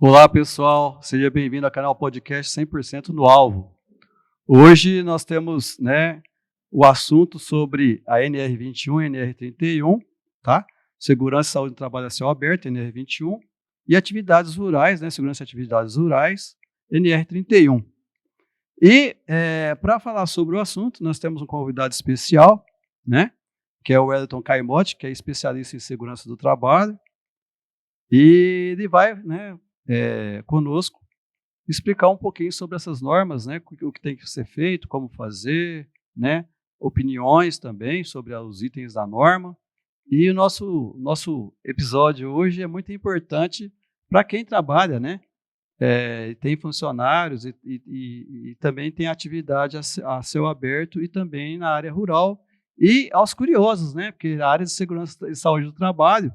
Olá, pessoal. Seja bem-vindo ao canal Podcast 100% no Alvo. Hoje nós temos, o assunto sobre a NR21 e NR31, tá? Segurança e Saúde do Trabalho a céu aberto, NR21, e atividades rurais, Segurança e atividades rurais, NR31. E para falar sobre o assunto, nós temos um convidado especial, que é o Wellington Caimotti, que é especialista em segurança do trabalho, e ele vai, conosco explicar um pouquinho sobre essas normas, o que tem que ser feito, como fazer, opiniões também sobre os itens da norma. E o nosso episódio hoje é muito importante para quem trabalha, tem funcionários e também tem atividade a céu aberto e também na área rural e aos curiosos, porque a área de segurança e saúde do trabalho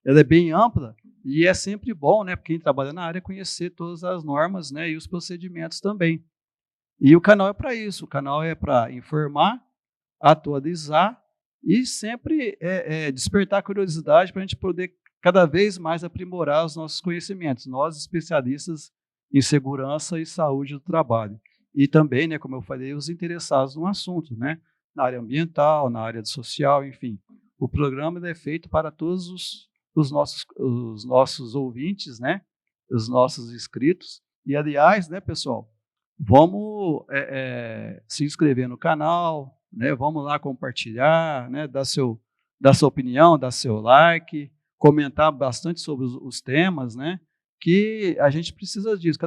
ela é bem ampla e é sempre bom, para quem trabalha na área conhecer todas as normas, e os procedimentos também. E o canal é para isso, o canal é para informar, atualizar e sempre despertar a curiosidade para a gente poder cada vez mais aprimorar os nossos conhecimentos, nós especialistas em segurança e saúde do trabalho. E também, como eu falei, os interessados no assunto, na área ambiental, na área social, enfim. O programa é feito para todos os nossos ouvintes, os nossos inscritos. E, aliás, pessoal, vamos se inscrever no canal, vamos lá compartilhar, dar sua opinião, dar seu like, comentar bastante sobre os temas, que a gente precisa disso.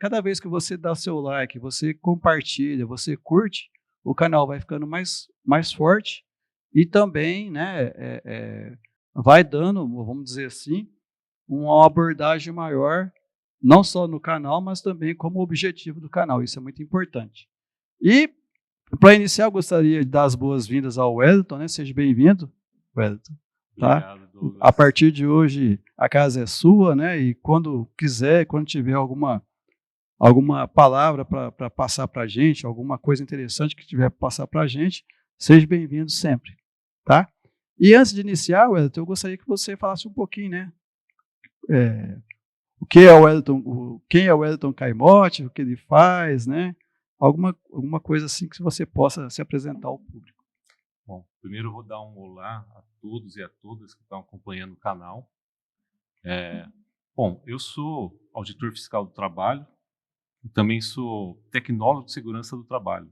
Cada vez que você dá seu like, você compartilha, você curte, o canal vai ficando mais forte e também vai dando, vamos dizer assim, uma abordagem maior, não só no canal, mas também como objetivo do canal. Isso é muito importante. E, para iniciar, eu gostaria de dar as boas-vindas ao Wellington, Seja bem-vindo, Wellington. Tá? Obrigado, Douglas. A partir de hoje, a casa é sua, e quando quiser, quando tiver alguma palavra para passar para a gente, alguma coisa interessante que tiver para passar para a gente, seja bem-vindo sempre, tá? E antes de iniciar, Wellington, eu gostaria que você falasse um pouquinho, o que é o Wellington, quem é o Wellington Caimotti, o que ele faz, alguma coisa assim que você possa se apresentar ao público. Bom, primeiro eu vou dar um olá a todos e a todas que estão acompanhando o canal. Bom, eu sou auditor fiscal do trabalho e também sou tecnólogo de segurança do trabalho,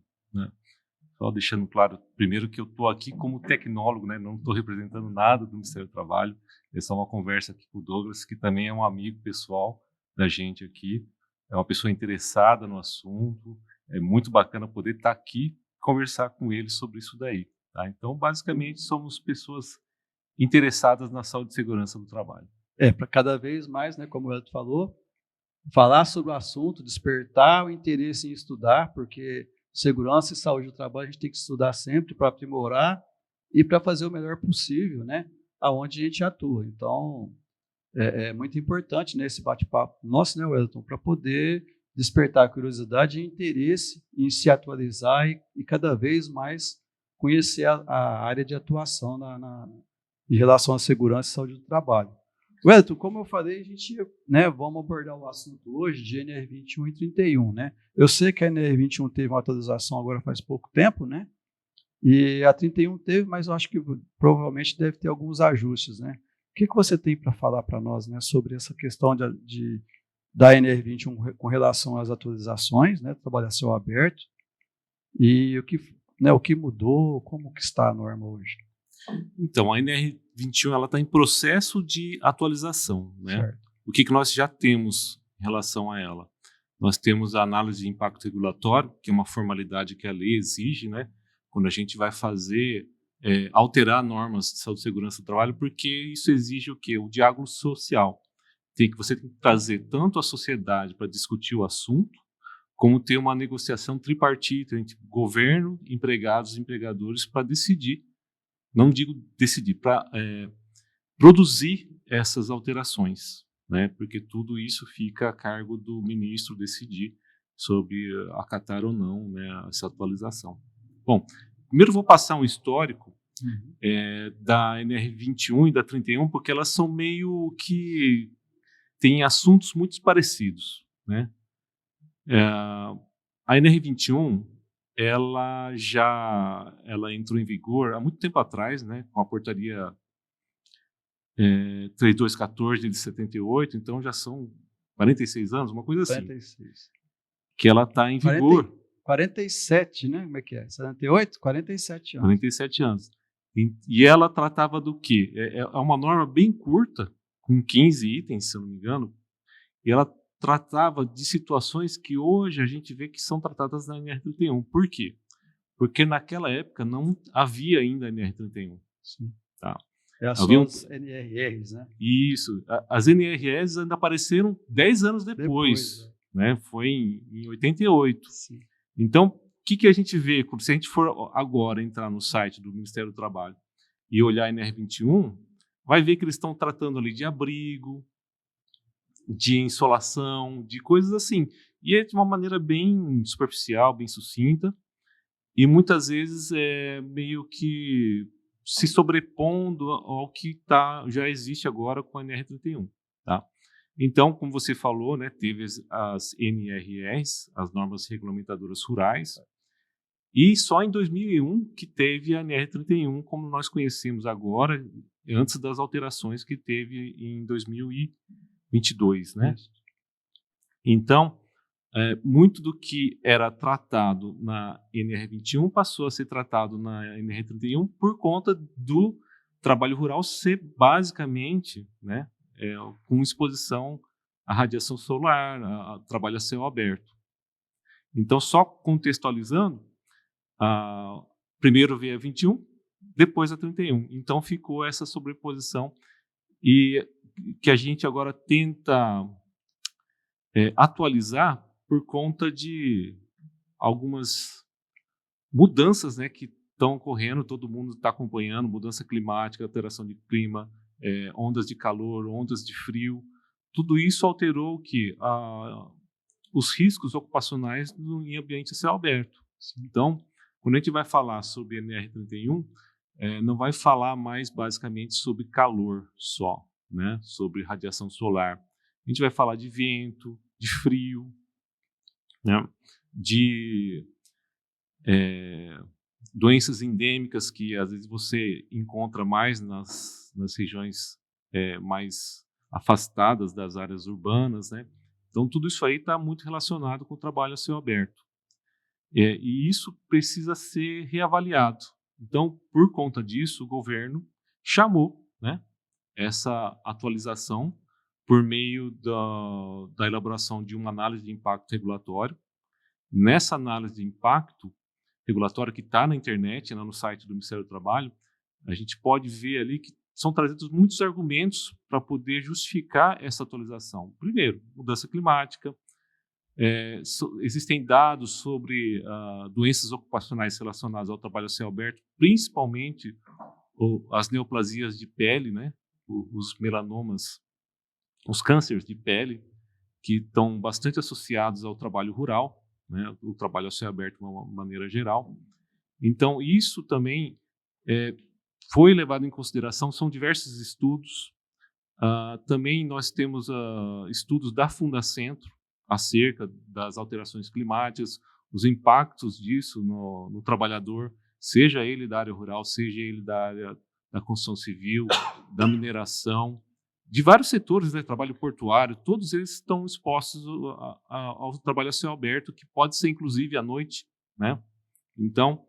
Só deixando claro, primeiro, que eu estou aqui como tecnólogo, não estou representando nada do Ministério do Trabalho, é só uma conversa aqui com o Douglas, que também é um amigo pessoal da gente aqui, é uma pessoa interessada no assunto, é muito bacana poder estar aqui e conversar com ele sobre isso daí. Tá? Então, basicamente, somos pessoas interessadas na saúde e segurança do trabalho. Para cada vez mais, como o Elton falou, falar sobre o assunto, despertar o interesse em estudar, porque segurança e saúde do trabalho a gente tem que estudar sempre para aprimorar e para fazer o melhor possível, aonde a gente atua. Então, é muito importante esse bate-papo nosso, Wellington, para poder despertar a curiosidade e interesse em se atualizar e cada vez mais conhecer a área de atuação em relação à segurança e saúde do trabalho. Wellington, como eu falei, a gente vamos abordar o assunto hoje de NR21 e 31. Eu sei que a NR21 teve uma atualização agora faz pouco tempo, e a 31 teve, mas eu acho que provavelmente deve ter alguns ajustes. O que você tem para falar para nós sobre essa questão da NR21 com relação às atualizações, trabalho a céu aberto, e o que mudou, como que está a norma hoje? Então, a NR21 ela está em processo de atualização. O que nós já temos em relação a ela? Nós temos a análise de impacto regulatório, que é uma formalidade que a lei exige, quando a gente vai fazer, alterar normas de saúde e segurança do trabalho, porque isso exige o quê? O diálogo social. Você tem que trazer tanto a sociedade para discutir o assunto, como ter uma negociação tripartite entre governo, empregados e empregadores para decidir, não digo decidir, para produzir essas alterações, porque tudo isso fica a cargo do ministro decidir sobre acatar ou não essa atualização. Bom, primeiro vou passar um histórico da NR21 e da 31, porque elas são meio que tem assuntos muito parecidos, né? A NR21 ela entrou em vigor há muito tempo atrás, né? Com a portaria 3214 de 78, então já são 46 anos, uma coisa assim. 46. Que ela está em vigor. 47, né? Como é que é? 78? 47 anos. 47 anos. E ela tratava do quê? É uma norma bem curta, com 15 itens, se eu não me engano, e ela tratava de situações que hoje a gente vê que são tratadas na NR31. Por quê? Porque naquela época não havia ainda NR31. Sim. Tá? As NRRs, né? Isso. As NRRs ainda apareceram 10 anos depois. Né? Foi em 88. Sim. Então, o que a gente vê? Se a gente for agora entrar no site do Ministério do Trabalho e olhar a NR21, vai ver que eles estão tratando ali de abrigo, de insolação, de coisas assim. E é de uma maneira bem superficial, bem sucinta, e muitas vezes é meio que se sobrepondo ao que já existe agora com a NR31. Tá? Então, como você falou, né, teve as NRRs, as Normas Regulamentadoras Rurais, e só em 2001 que teve a NR31, como nós conhecemos agora, antes das alterações que teve em 2022. Né? Então, muito do que era tratado na NR21 passou a ser tratado na NR31 por conta do trabalho rural ser basicamente, né, com exposição à radiação solar, a trabalho a céu aberto. Então, só contextualizando, primeiro veio a 21, depois a 31. Então, ficou essa sobreposição e que a gente agora tenta atualizar por conta de algumas mudanças, né, que estão ocorrendo, todo mundo está acompanhando, mudança climática, alteração de clima, ondas de calor, ondas de frio, tudo isso alterou os riscos ocupacionais em ambiente a céu aberto. Então, quando a gente vai falar sobre NR31, não vai falar mais basicamente sobre calor só, né, sobre radiação solar. A gente vai falar de vento, de frio, né, de doenças endêmicas que às vezes você encontra mais nas regiões mais afastadas das áreas urbanas, né? Então tudo isso aí está muito relacionado com o trabalho a céu aberto. E isso precisa ser reavaliado. Então, por conta disso, o governo chamou, né, essa atualização por meio da elaboração de uma análise de impacto regulatório. Nessa análise de impacto regulatório que está na internet, no site do Ministério do Trabalho, a gente pode ver ali que são trazidos muitos argumentos para poder justificar essa atualização. Primeiro, mudança climática, existem dados sobre doenças ocupacionais relacionadas ao trabalho a céu aberto, principalmente as neoplasias de pele, né, os melanomas, os cânceres de pele, que estão bastante associados ao trabalho rural, né, o trabalho a céu aberto de uma maneira geral. Então, isso também foi levado em consideração, são diversos estudos. Também nós temos estudos da Fundacentro acerca das alterações climáticas, os impactos disso no trabalhador, seja ele da área rural, seja ele da área da construção civil, da mineração, de vários setores, né, trabalho portuário, todos eles estão expostos ao trabalho a céu aberto, que pode ser inclusive à noite, né? Então,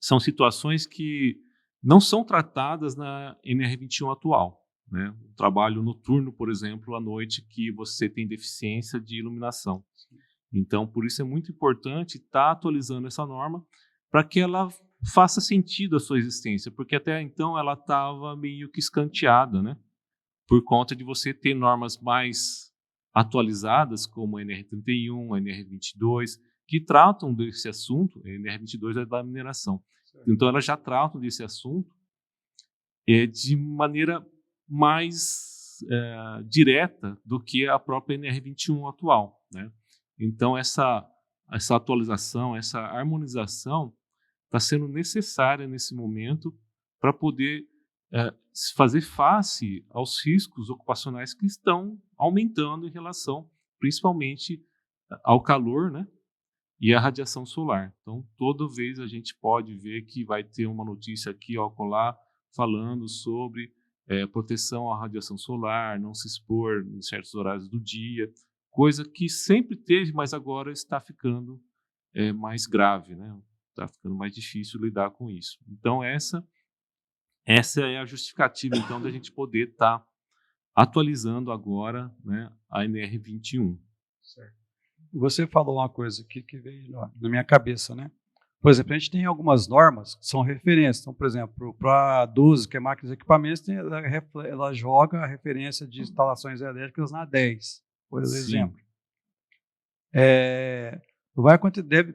são situações que não são tratadas na NR21 atual, né? O trabalho noturno, por exemplo, à noite, que você tem deficiência de iluminação. Então, por isso é muito importante estar atualizando essa norma para que ela faça sentido a sua existência, porque até então ela estava meio que escanteada, né? Por conta de você ter normas mais atualizadas, como a NR31, a NR22, que tratam desse assunto. A NR22 é da mineração. Certo. Então, elas já tratam desse assunto de maneira mais direta do que a própria NR21 atual, né? Então, essa atualização, essa harmonização está sendo necessária nesse momento para poder fazer face aos riscos ocupacionais que estão aumentando em relação, principalmente, ao calor, né? E a radiação solar. Então, toda vez a gente pode ver que vai ter uma notícia aqui ou acolá falando sobre proteção à radiação solar, não se expor em certos horários do dia, coisa que sempre teve, mas agora está ficando mais grave, né? Está ficando mais difícil lidar com isso. Então, essa é a justificativa, então, da gente poder estar atualizando agora, né, a NR21. Certo. Você falou uma coisa aqui que veio na minha cabeça, né? Por exemplo, a gente tem algumas normas que são referências. Então, por exemplo, para a 12, que é máquinas e equipamentos, ela joga a referência de instalações elétricas na 10, por exemplo.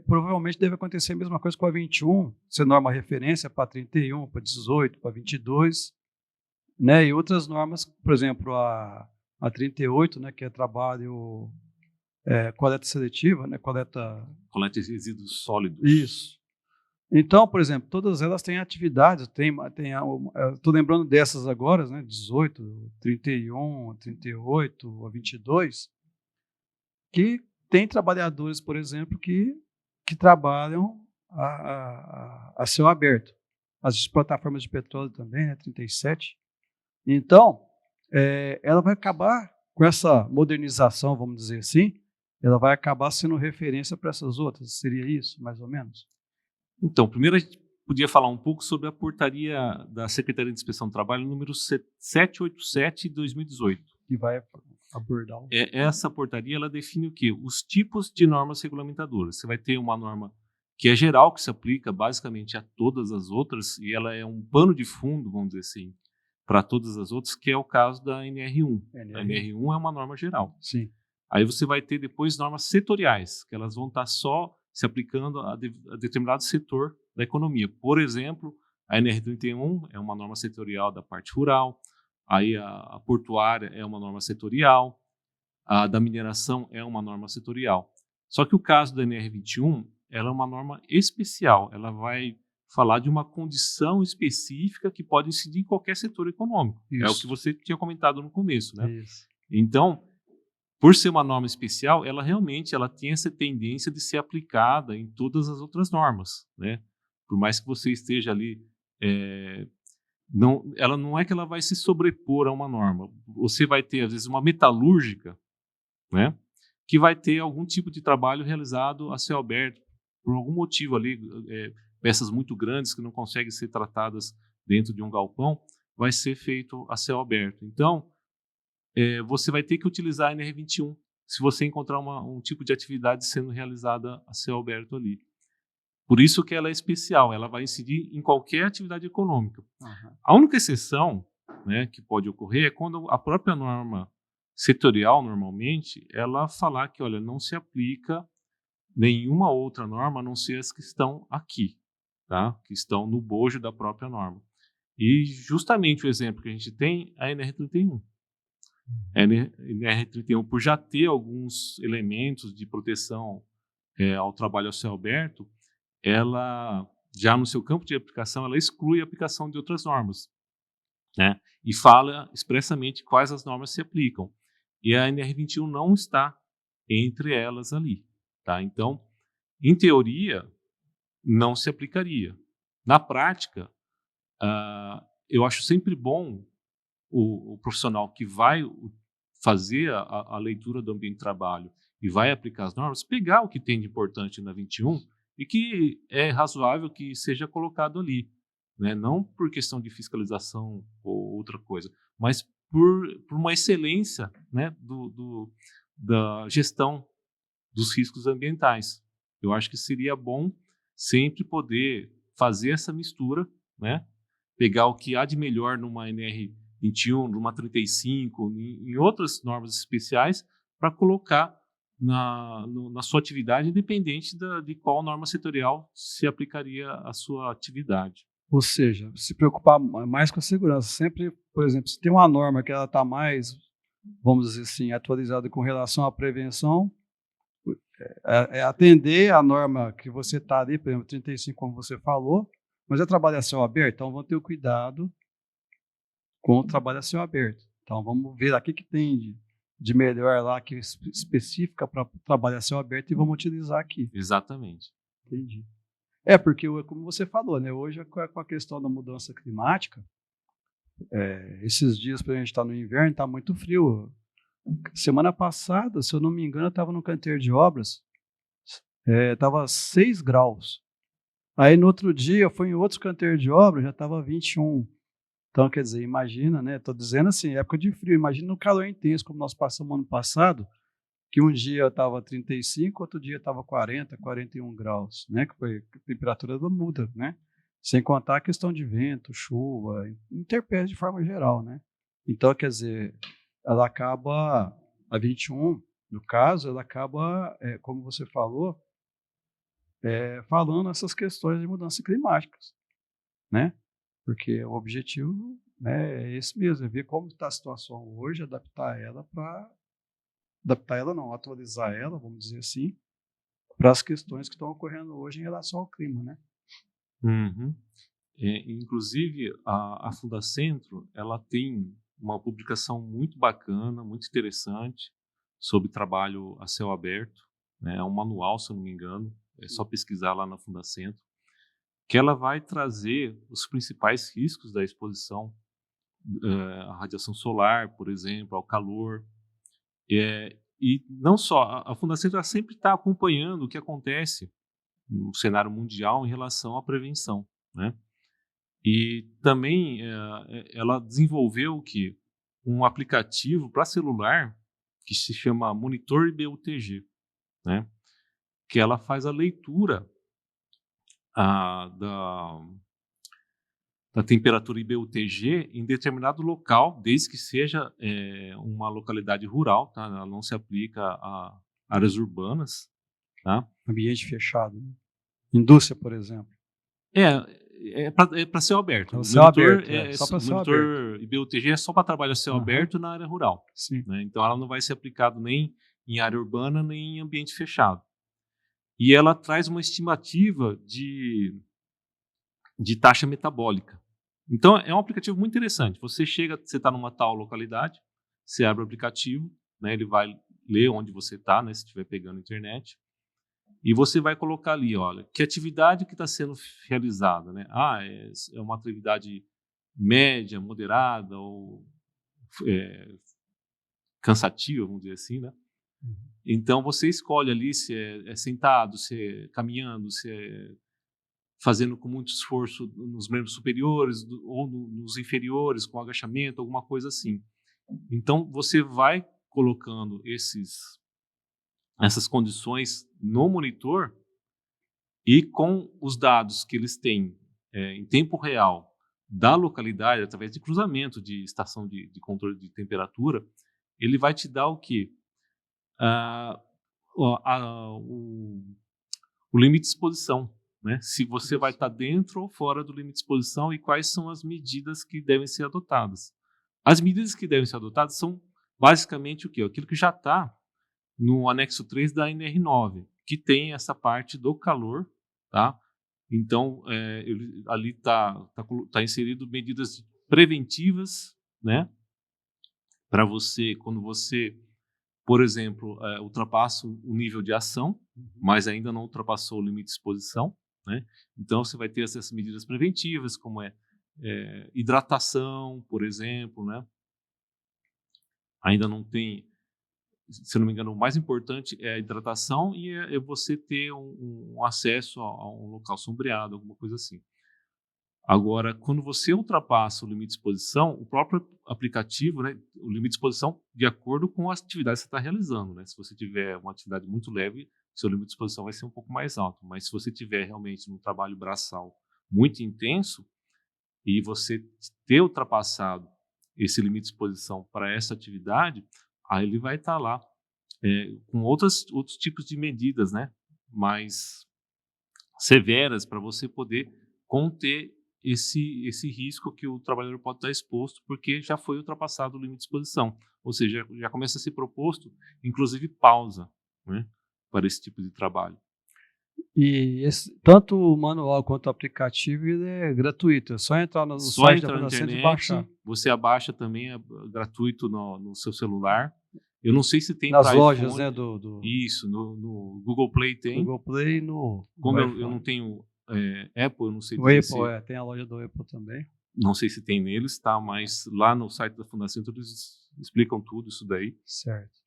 Provavelmente deve acontecer a mesma coisa com a 21, ser norma referência para 31, para 18, para 22, né? E outras normas, por exemplo, a 38, né, que é trabalho... coleta seletiva, né? Coleta de resíduos sólidos. Isso. Então, por exemplo, todas elas têm atividades, estou lembrando dessas agora, né? 18, 31, 38, 22, que tem trabalhadores, por exemplo, que trabalham a céu aberto. As plataformas de petróleo também, né? 37. Então, ela vai acabar com essa modernização, vamos dizer assim, ela vai acabar sendo referência para essas outras. Seria isso, mais ou menos? Então, primeiro a gente podia falar um pouco sobre a portaria da Secretaria de Inspeção do Trabalho número 787 de 2018. Que vai abordar. Essa portaria ela define o quê? Os tipos de normas regulamentadoras. Você vai ter uma norma que é geral, que se aplica basicamente a todas as outras, e ela é um pano de fundo, vamos dizer assim, para todas as outras, que é o caso da NR1. A NR1 é uma norma geral. Sim. Aí você vai ter depois normas setoriais, que elas vão estar só se aplicando a determinado setor da economia. Por exemplo, a NR31 é uma norma setorial da parte rural, aí a portuária é uma norma setorial, a da mineração é uma norma setorial. Só que o caso da NR21, ela é uma norma especial, ela vai falar de uma condição específica que pode incidir em qualquer setor econômico. Isso. É o que você tinha comentado no começo, né? Isso. Então, por ser uma norma especial, ela realmente tem essa tendência de ser aplicada em todas as outras normas, né? Por mais que você esteja ali, ela não é que ela vai se sobrepor a uma norma. Você vai ter, às vezes, uma metalúrgica, né? Que vai ter algum tipo de trabalho realizado a céu aberto, por algum motivo ali, peças muito grandes que não conseguem ser tratadas dentro de um galpão, vai ser feito a céu aberto. Então, você vai ter que utilizar a NR21 se você encontrar um tipo de atividade sendo realizada a céu aberto ali. Por isso que ela é especial, ela vai incidir em qualquer atividade econômica. Uhum. A única exceção, né, que pode ocorrer é quando a própria norma setorial, normalmente, ela falar que, olha, não se aplica nenhuma outra norma a não ser as que estão aqui, tá? Que estão no bojo da própria norma. E justamente o exemplo que a gente tem é a NR31. A NR31, por já ter alguns elementos de proteção ao trabalho ao céu aberto, ela, já no seu campo de aplicação, ela exclui a aplicação de outras normas, né? E fala expressamente quais as normas se aplicam. E a NR21 não está entre elas ali, tá? Então, em teoria, não se aplicaria. Na prática, eu acho sempre bom o profissional que vai fazer a leitura do ambiente de trabalho e vai aplicar as normas, pegar o que tem de importante na 21 e que é razoável que seja colocado ali, né? Não por questão de fiscalização ou outra coisa, mas por uma excelência, né, da gestão dos riscos ambientais. Eu acho que seria bom sempre poder fazer essa mistura, né? Pegar o que há de melhor numa NR21, numa 35, em outras normas especiais, para colocar na sua atividade, independente de qual norma setorial se aplicaria à sua atividade. Ou seja, se preocupar mais com a segurança. Sempre, por exemplo, se tem uma norma que ela está mais, vamos dizer assim, atualizada com relação à prevenção, atender a norma que você está ali, por exemplo, 35, como você falou, mas é trabalho a céu aberto, então vamos ter o cuidado com o trabalho a céu aberto. Então vamos ver aqui que tem de melhor lá, que é específica para trabalhar céu aberto, e vamos utilizar aqui. Exatamente. Entendi. Porque, como você falou, né, hoje com a questão da mudança climática, esses dias, para a gente estar no inverno, está muito frio. Semana passada, se eu não me engano, eu estava no canteiro de obras, estava 6 graus. Aí no outro dia, eu fui em outro canteiro de obras, já estava 21. Então, quer dizer, imagina, né? Estou dizendo assim, época de frio, imagina o calor intenso, como nós passamos ano passado, que um dia estava 35, outro dia estava 40, 41 graus, né? Que foi, a temperatura não muda, né? Sem contar a questão de vento, chuva, intempéries de forma geral, né? Então, quer dizer, ela acaba, a 21, no caso, ela acaba, como você falou, falando essas questões de mudanças climáticas, né? Porque o objetivo, né, é esse mesmo, é ver como está a situação hoje, atualizar ela, vamos dizer assim, para as questões que estão ocorrendo hoje em relação ao clima, né? Uhum. Inclusive, a Fundacentro, ela tem uma publicação muito bacana, muito interessante, sobre trabalho a céu aberto, né? É um manual, se eu não me engano, é só pesquisar lá na Fundacentro, que ela vai trazer os principais riscos da exposição à radiação solar, por exemplo, ao calor. E não só, a Fundacentro sempre está acompanhando o que acontece no cenário mundial em relação à prevenção, né? E também ela desenvolveu um aplicativo para celular que se chama Monitor IBUTG, né? Que ela faz a leitura da temperatura IBUTG em determinado local, desde que seja uma localidade rural, tá? Ela não se aplica a áreas urbanas, tá? Ambiente fechado, né? Indústria, por exemplo. É para céu aberto. O céu aberto, só para o céu aberto. monitor IBUTG é só para trabalho a céu aberto na área rural. Sim. Né? Então, ela não vai ser aplicada nem em área urbana, nem em ambiente fechado. E ela traz uma estimativa de taxa metabólica. Então, é um aplicativo muito interessante. Você está numa tal localidade, você abre o aplicativo, né, ele vai ler onde você está, né, se estiver pegando a internet, e você vai colocar ali, olha, que atividade que está sendo realizada, né? É uma atividade média, moderada ou cansativa, vamos dizer assim, né? Então você escolhe ali se é sentado, se é caminhando, se é fazendo com muito esforço nos membros superiores ou nos inferiores, com agachamento, alguma coisa assim. Então você vai colocando essas condições no monitor e com os dados que eles têm em tempo real da localidade, através de cruzamento de estação de controle de temperatura, ele vai te dar o quê? O limite de exposição, né? Se você vai estar dentro ou fora do limite de exposição e quais são as medidas que devem ser adotadas. As medidas que devem ser adotadas são basicamente o quê? Aquilo que já está no anexo 3 da NR9, que tem essa parte do calor, tá? Então, ali está inserido medidas preventivas, né? Para você, quando você, por exemplo, ultrapassa o nível de ação, mas ainda não ultrapassou o limite de exposição, né? Então, você vai ter essas medidas preventivas, como hidratação, por exemplo, né? Ainda não tem, se eu não me engano, o mais importante é a hidratação e é você ter um acesso a um local sombreado, alguma coisa assim. Agora, quando você ultrapassa o limite de exposição, o próprio aplicativo, né, o limite de exposição de acordo com a atividade que você está realizando, né? Se você tiver uma atividade muito leve, seu limite de exposição vai ser um pouco mais alto. Mas se você tiver realmente um trabalho braçal muito intenso e você ter ultrapassado esse limite de exposição para essa atividade, aí ele vai estar lá com outros tipos de medidas, né, mais severas para você poder conter esse risco que o trabalhador pode estar exposto, porque já foi ultrapassado o limite de exposição. Ou seja, já começa a ser proposto, inclusive, pausa, né, para esse tipo de trabalho. E tanto o manual quanto o aplicativo ele é gratuito, é só entrar no site da Fundacentro e baixar. Você abaixa também, é gratuito no seu celular. Eu não sei se tem Nas para lojas, iPhone. né? Isso, no Google Play tem. Google Play no. Como No eu não tenho Apple, eu não sei o dizer Apple, se. tem a loja do Apple também. Não sei se tem neles, tá? Mas lá no site da Fundação eles explicam tudo isso daí. Certo.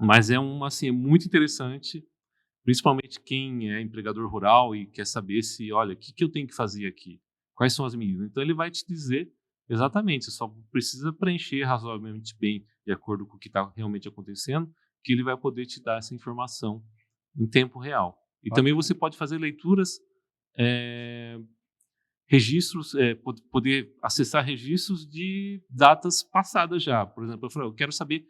Mas é assim, é muito interessante, principalmente quem é empregador rural e quer saber se, olha, o que eu tenho que fazer aqui? Quais são as medidas? Então ele vai te dizer exatamente, você só precisa preencher razoavelmente bem de acordo com o que está realmente acontecendo, que ele vai poder te dar essa informação em tempo real. E também você pode fazer leituras, registros, poder acessar registros de datas passadas já. Por exemplo, eu quero saber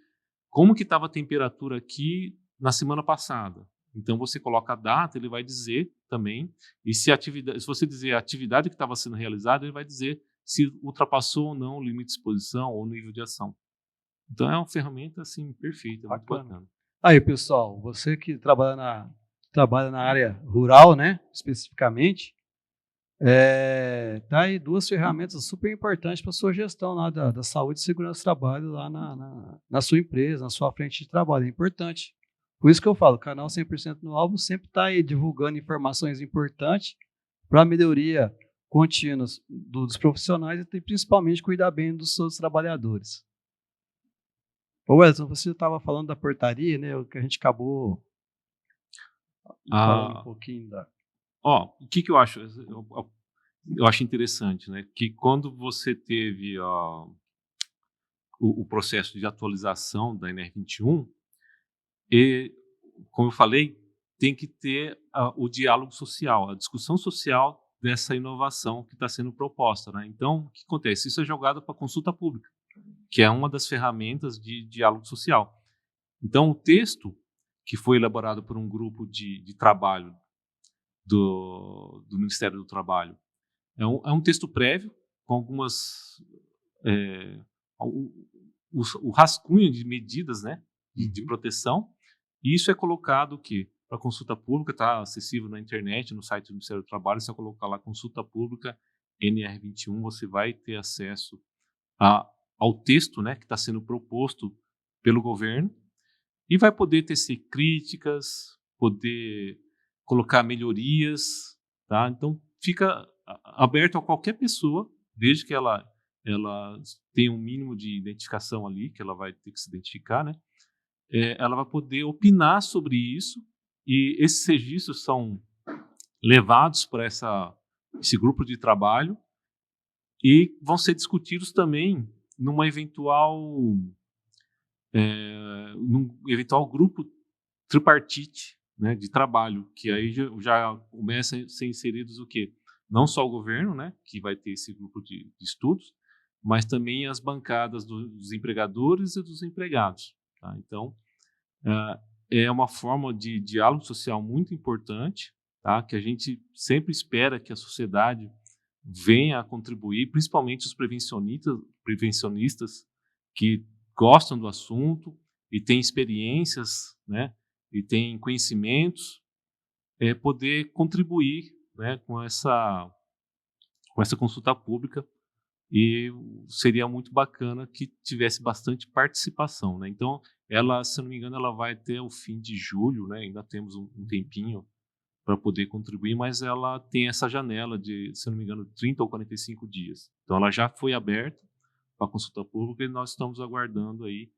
como que estava a temperatura aqui na semana passada. Então você coloca a data, ele vai dizer também, e se você dizer a atividade que estava sendo realizada, ele vai dizer se ultrapassou ou não o limite de exposição ou nível de ação. Então é uma ferramenta assim perfeita, muito bacana. Aí, pessoal, você que trabalha na área rural, né, especificamente, tá aí 2 ferramentas super importantes para a sua gestão lá da saúde e segurança do trabalho lá na sua empresa, na sua frente de trabalho. É importante. Por isso que eu falo, o canal 100% no Alvo sempre está aí divulgando informações importantes para a melhoria contínua dos profissionais e principalmente cuidar bem dos seus trabalhadores. Ô Wesley, você estava falando da portaria, né? Que a gente acabou falando um pouquinho da... O que eu acho? Eu acho interessante, né? Que quando você teve o processo de atualização da NR21, e, como eu falei, tem que ter o diálogo social, a discussão social dessa inovação que está sendo proposta, né? Então, o que acontece? Isso é jogado para consulta pública, que é uma das ferramentas de diálogo social. Então, o texto que foi elaborado por um grupo de trabalho do Ministério do Trabalho é um texto prévio com algumas o rascunho de medidas, né, de proteção, e isso é colocado para consulta pública, está acessível na internet, no site do Ministério do Trabalho. Se você colocar lá consulta pública NR21, você vai ter acesso ao texto, né, que está sendo proposto pelo governo, e vai poder tecer críticas, poder colocar melhorias, tá? Então fica aberto a qualquer pessoa, desde que ela tenha um mínimo de identificação ali, que ela vai ter que se identificar, né? Ela vai poder opinar sobre isso, e esses registros são levados para esse grupo de trabalho e vão ser discutidos também num eventual grupo tripartite, né, de trabalho, que aí já começa a ser inseridos o quê? Não só o governo, né, que vai ter esse grupo de estudos, mas também as bancadas dos empregadores e dos empregados. Tá? Então, é uma forma de diálogo social muito importante, tá? Que a gente sempre espera que a sociedade venha a contribuir, principalmente os prevencionistas que gostam do assunto e têm experiências, né, e têm conhecimentos, poder contribuir, né, com essa consulta pública, e seria muito bacana que tivesse bastante participação, né? Então, ela, se não me engano, ela vai até o fim de julho, né? Ainda temos um tempinho para poder contribuir, mas ela tem essa janela de, se não me engano, 30 ou 45 dias. Então, ela já foi aberta para consulta pública e nós estamos aguardando aí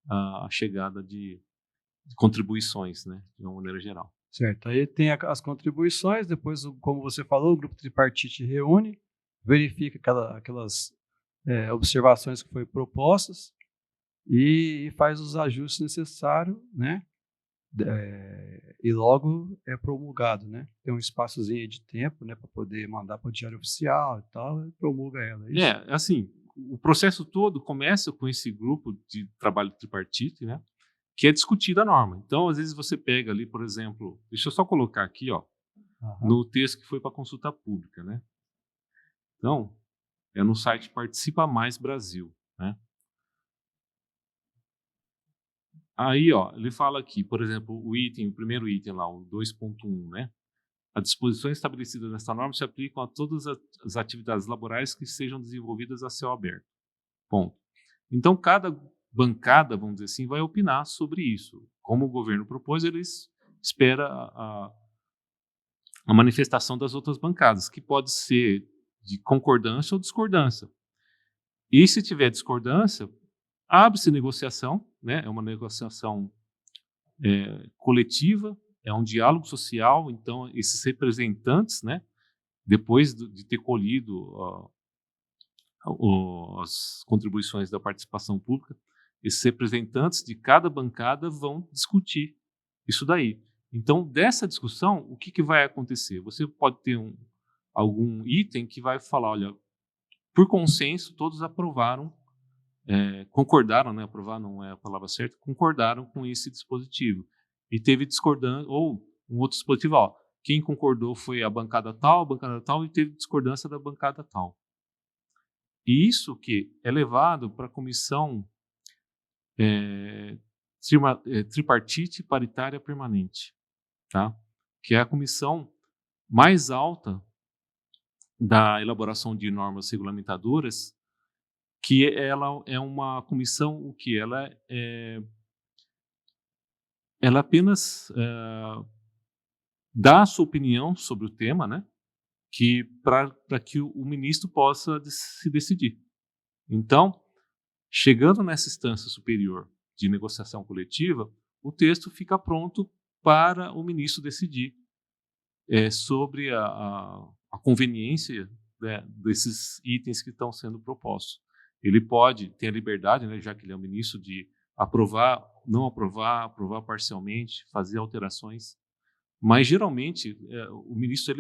a chegada de contribuições, né, de uma maneira geral. Certo. Aí tem as contribuições, depois, como você falou, o grupo tripartite reúne, verifica aquelas observações que foram propostas e faz os ajustes necessários, né? E logo é promulgado, né? Tem um espaçozinho de tempo, né, para poder mandar para o diário oficial e tal, e promulga ela. É isso? Assim, o processo todo começa com esse grupo de trabalho tripartite, né, que é discutida a norma. Então, às vezes você pega ali, por exemplo, deixa eu só colocar aqui, no texto que foi para consulta pública, né? Então, é no site Participa Mais Brasil, né? Aí, ele fala aqui, por exemplo, o primeiro item lá, o 2.1, né? As disposições estabelecidas nesta norma se aplicam a todas as atividades laborais que sejam desenvolvidas a céu aberto. Ponto. Então, cada bancada, vamos dizer assim, vai opinar sobre isso. Como o governo propôs, eles espera a manifestação das outras bancadas, que pode ser de concordância ou discordância. E se tiver discordância, abre-se negociação, né? É uma negociação coletiva, é um diálogo social, então esses representantes, né, depois de ter colhido as contribuições da participação pública, esses representantes de cada bancada vão discutir isso daí. Então, dessa discussão, o que vai acontecer? Você pode ter algum item que vai falar, olha, por consenso, todos aprovaram, concordaram, né? Aprovar não é a palavra certa, concordaram com esse dispositivo. E teve discordância, ou um outro dispositivo, ó, quem concordou foi a bancada tal, e teve discordância da bancada tal. E isso que é levado para a comissão tripartite paritária permanente, tá? Que é a comissão mais alta da elaboração de normas regulamentadoras, que ela é uma comissão, o que ela apenas dá a sua opinião sobre o tema, né? Que para que o ministro possa se decidir. Então, chegando nessa instância superior de negociação coletiva, o texto fica pronto para o ministro decidir sobre a conveniência, né, desses itens que estão sendo propostos. Ele pode ter a liberdade, né, já que ele é o ministro, de aprovar, não aprovar, aprovar parcialmente, fazer alterações, mas geralmente o ministro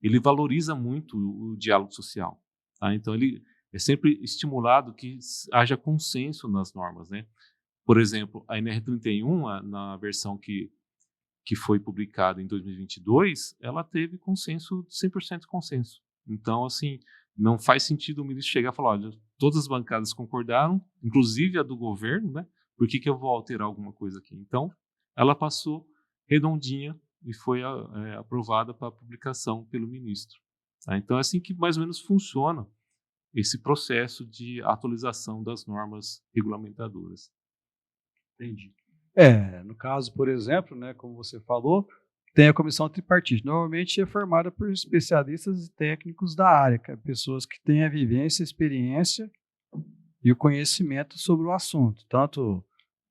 ele valoriza muito o diálogo social, tá? Então ele é sempre estimulado que haja consenso nas normas, né? Por exemplo, a NR31, na versão que foi publicada em 2022, ela teve consenso, 100% consenso. Então, assim, não faz sentido o ministro chegar e falar, olha, todas as bancadas concordaram, inclusive a do governo, né? Por que eu vou alterar alguma coisa aqui? Então, ela passou redondinha e foi aprovada para publicação pelo ministro. Tá? Então, é assim que mais ou menos funciona esse processo de atualização das normas regulamentadoras. Entendi. No caso, por exemplo, né, como você falou, tem a comissão tripartite. Normalmente é formada por especialistas e técnicos da área, pessoas que têm a vivência, a experiência e o conhecimento sobre o assunto, tanto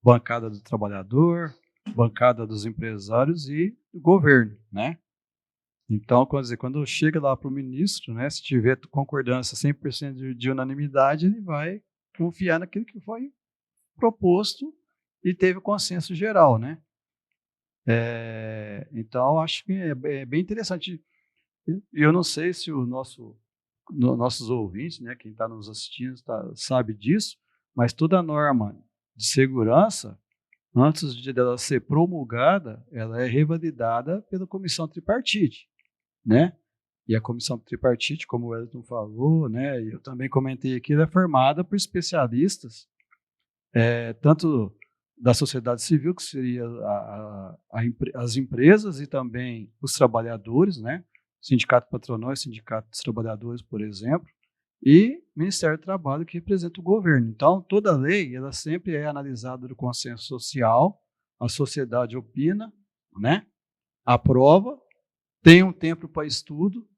bancada do trabalhador, bancada dos empresários e do governo, né? Então, quando chega lá para o ministro, né, se tiver concordância 100% de unanimidade, ele vai confiar naquilo que foi proposto e teve consenso geral, né? Então, acho que é bem interessante. Eu não sei se nossos ouvintes, né, quem está nos assistindo, sabe disso, mas toda norma de segurança, antes de ela ser promulgada, ela é revalidada pela comissão tripartite, né? E a comissão tripartite, como o Wellington falou, né, e eu também comentei aqui, ela é formada por especialistas, tanto da sociedade civil, que seria as empresas, e também os trabalhadores, né? Sindicato patronal e sindicato dos trabalhadores, por exemplo, e Ministério do Trabalho, que representa o governo. Então, toda lei, ela sempre é analisada do consenso social, a sociedade opina, né? Aprova, tem um tempo para estudo,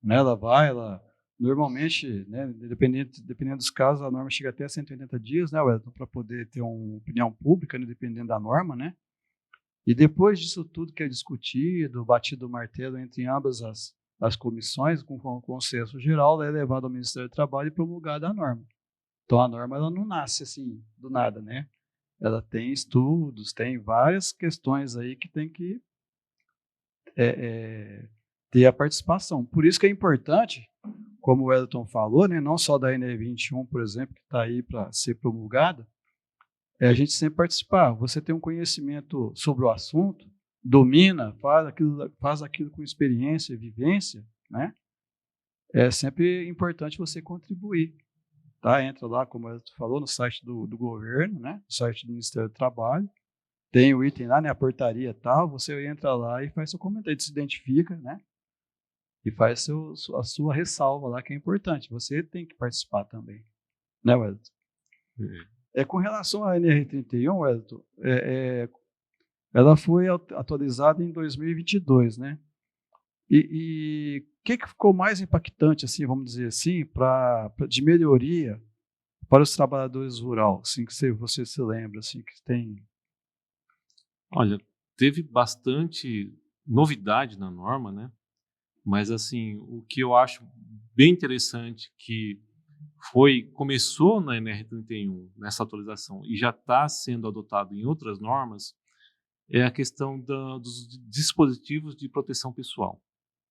né? Ela normalmente, né, dependendo dos casos, a norma chega até 180 dias, né, Wellington, para poder ter uma opinião pública, né, dependendo da norma, né? E depois disso tudo que é discutido, batido o martelo entre ambas as comissões, com consenso geral, ela é levada ao Ministério do Trabalho e promulgada a norma. Então, a norma ela não nasce assim, do nada, né? Ela tem estudos, tem várias questões aí que tem que ter a participação. Por isso que é importante, como o Wellington falou, né, não só da NR21, por exemplo, que está aí para ser promulgada, a gente sempre participar. Você tem um conhecimento sobre o assunto, domina, faz aquilo com experiência e vivência, né? É sempre importante você contribuir. Tá? Entra lá, como o Wellington falou, no site do governo, né? No site do Ministério do Trabalho. Tem o item lá, né? A portaria tal. Você entra lá e faz seu comentário, se identifica, né? E faz a sua ressalva lá, que é importante. Você tem que participar também. Né, Wellington? Com relação à NR31, Wellington, ela foi atualizada em 2022, né? E o que ficou mais impactante, assim, vamos dizer assim, de melhoria para os trabalhadores rurais, assim, que você se lembra, assim, que tem... Olha, teve bastante novidade na norma, né? Mas assim, o que eu acho bem interessante que começou na NR31, nessa atualização, e já está sendo adotado em outras normas, é a questão dos dispositivos de proteção pessoal.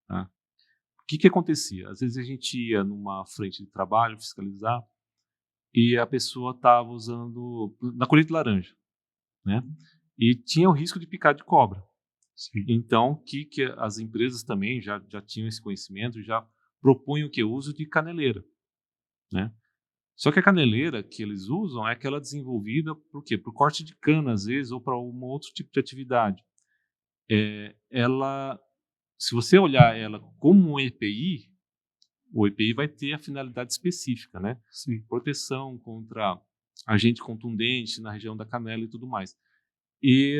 Tá? O que acontecia? Às vezes a gente ia numa frente de trabalho fiscalizar e a pessoa estava usando na colheita de laranja, né? E tinha o risco de picada de cobra. Sim. Então, que as empresas também já tinham esse conhecimento, já propunham o uso de caneleira, né? Só que a caneleira que eles usam é aquela desenvolvida por quê? Por corte de cana, às vezes, ou para um outro tipo de atividade. Ela, se você olhar ela como um EPI, o EPI vai ter a finalidade específica, né? Sim. Proteção contra agente contundente na região da canela e tudo mais. E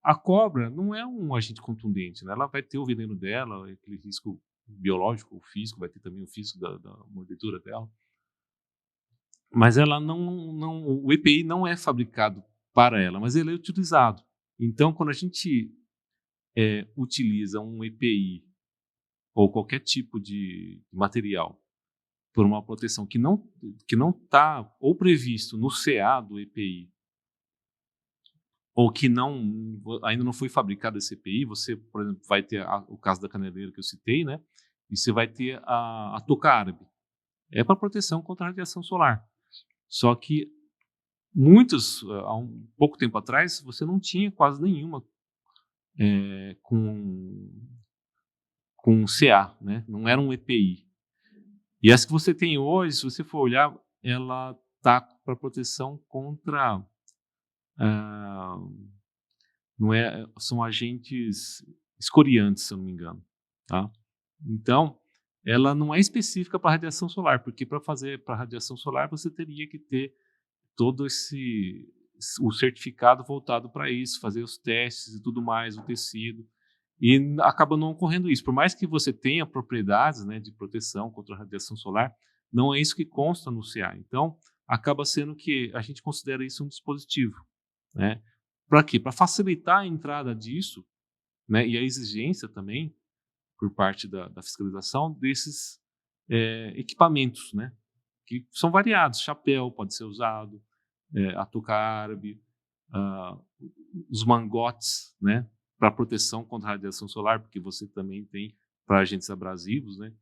a cobra não é um agente contundente, né? Ela vai ter o veneno dela, aquele risco biológico ou físico, vai ter também o físico da mordedura dela. Mas ela o EPI não é fabricado para ela, mas ele é utilizado. Então, quando a gente utiliza um EPI ou qualquer tipo de material por uma proteção que não está ou previsto no CA do EPI ou que ainda não foi fabricado esse EPI, você, por exemplo, vai ter o caso da caneleira que eu citei, né? E você vai ter a touca árabe. É para proteção contra a radiação solar. Só que há um pouco tempo atrás, você não tinha quase nenhuma com CA, né? Não era um EPI. E essa que você tem hoje, se você for olhar, ela está para proteção contra... são agentes escoriantes, se eu não me engano. Tá? Então, ela não é específica para radiação solar, porque para fazer para radiação solar você teria que ter todo o certificado voltado para isso, fazer os testes e tudo mais, o tecido. E acaba não ocorrendo isso. Por mais que você tenha propriedades, né, de proteção contra a radiação solar, não é isso que consta no CA. Então, acaba sendo que a gente considera isso um dispositivo. Né? Para quê? Para facilitar a entrada disso, né, e a exigência também, por parte da fiscalização, desses equipamentos, né, que são variados. Chapéu pode ser usado, a touca árabe, os mangotes, né, para proteção contra a radiação solar, porque você também tem para agentes abrasivos, né,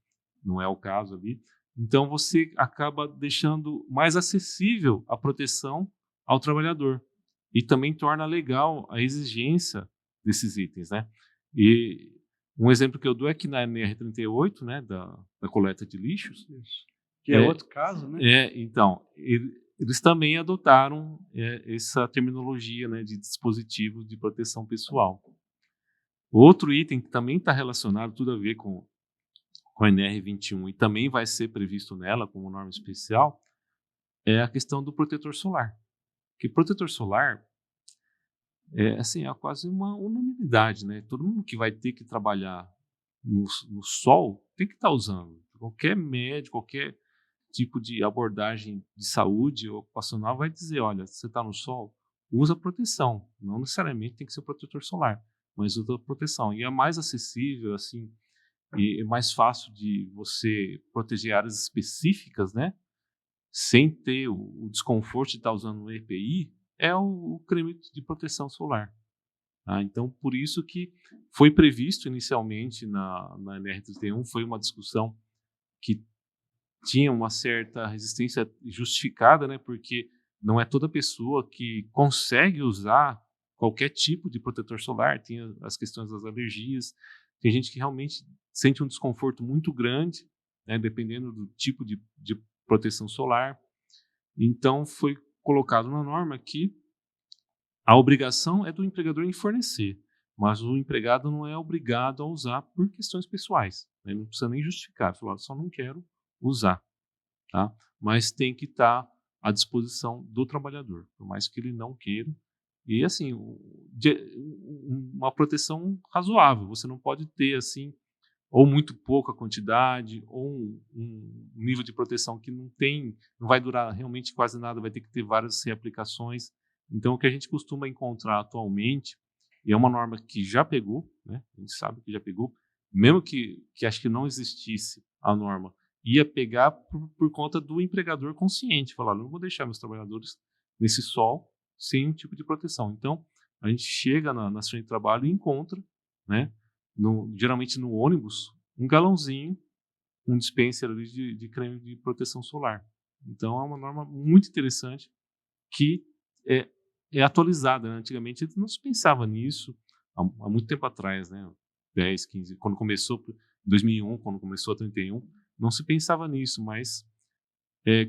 não é o caso ali. Então você acaba deixando mais acessível a proteção ao trabalhador e também torna legal a exigência desses itens, né? E um exemplo que eu dou é que na NR38, né, da coleta de lixos, que é outro caso, né? Então, eles também adotaram essa terminologia, né, de dispositivo de proteção pessoal. Outro item que também está relacionado, tudo a ver com a NR21 e também vai ser previsto nela como norma especial, é a questão do protetor solar. Que protetor solar assim, é quase uma unanimidade, né? Todo mundo que vai ter que trabalhar no sol tem que estar usando. Qualquer médico, qualquer tipo de abordagem de saúde ocupacional vai dizer, olha, se você está no sol, usa proteção. Não necessariamente tem que ser protetor solar, mas usa proteção. E é mais acessível, assim, e é mais fácil de você proteger áreas específicas, né? Sem ter o desconforto de estar usando o EPI, é o creme de proteção solar. Tá? Então, por isso que foi previsto inicialmente na NR31, foi uma discussão que tinha uma certa resistência justificada, né? Porque não é toda pessoa que consegue usar qualquer tipo de protetor solar, tem as questões das alergias, tem gente que realmente sente um desconforto muito grande, né? Dependendo do tipo de proteção solar. Então, foi colocado na norma que a obrigação é do empregador em fornecer, mas o empregado não é obrigado a usar por questões pessoais. Né? Não precisa nem justificar, falar, só não quero usar. Tá? Mas tem que estar à disposição do trabalhador, por mais que ele não queira. E assim, uma proteção razoável. Você não pode ter assim ou muito pouca quantidade, ou um nível de proteção que não vai durar realmente quase nada, vai ter que ter várias reaplicações. Então, o que a gente costuma encontrar atualmente, e é uma norma que já pegou, né? A gente sabe que já pegou, mesmo que acho que não existisse a norma, ia pegar por conta do empregador consciente, falar, não vou deixar meus trabalhadores nesse sol sem um tipo de proteção. Então, a gente chega na frente de trabalho e encontra, né? Geralmente no ônibus, um galãozinho, um dispenser ali de creme de proteção solar. Então, é uma norma muito interessante que é atualizada, né? Antigamente não se pensava nisso, há muito tempo atrás, né? 10, 15, quando começou, 2001, quando começou a 31, não se pensava nisso, mas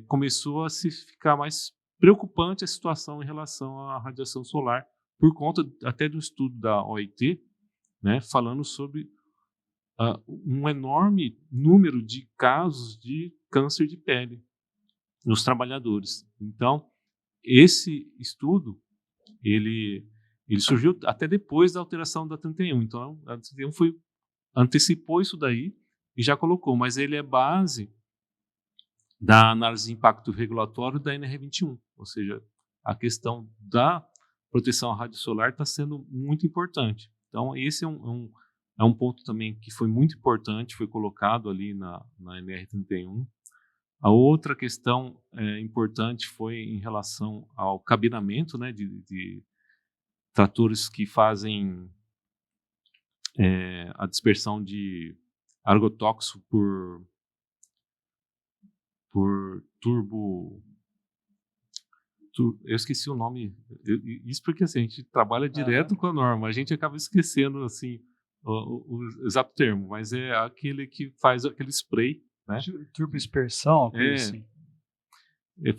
começou a se ficar mais preocupante a situação em relação à radiação solar, por conta até do estudo da OIT, né, falando sobre um enorme número de casos de câncer de pele nos trabalhadores. Então, esse estudo, ele surgiu até depois da alteração da 31. Então, a 31 antecipou isso daí e já colocou, mas ele é base da análise de impacto regulatório da NR21, ou seja, a questão da proteção à rádio solar está sendo muito importante. Então, esse é um ponto também que foi muito importante, foi colocado ali na NR31. A outra questão importante foi em relação ao cabinamento, né, de tratores que fazem a dispersão de agrotóxico por eu esqueci o nome. Isso porque assim, a gente trabalha direto com a norma, a gente acaba esquecendo assim o exato termo, mas é aquele que faz aquele spray, né? Turbodispersão, coisa assim.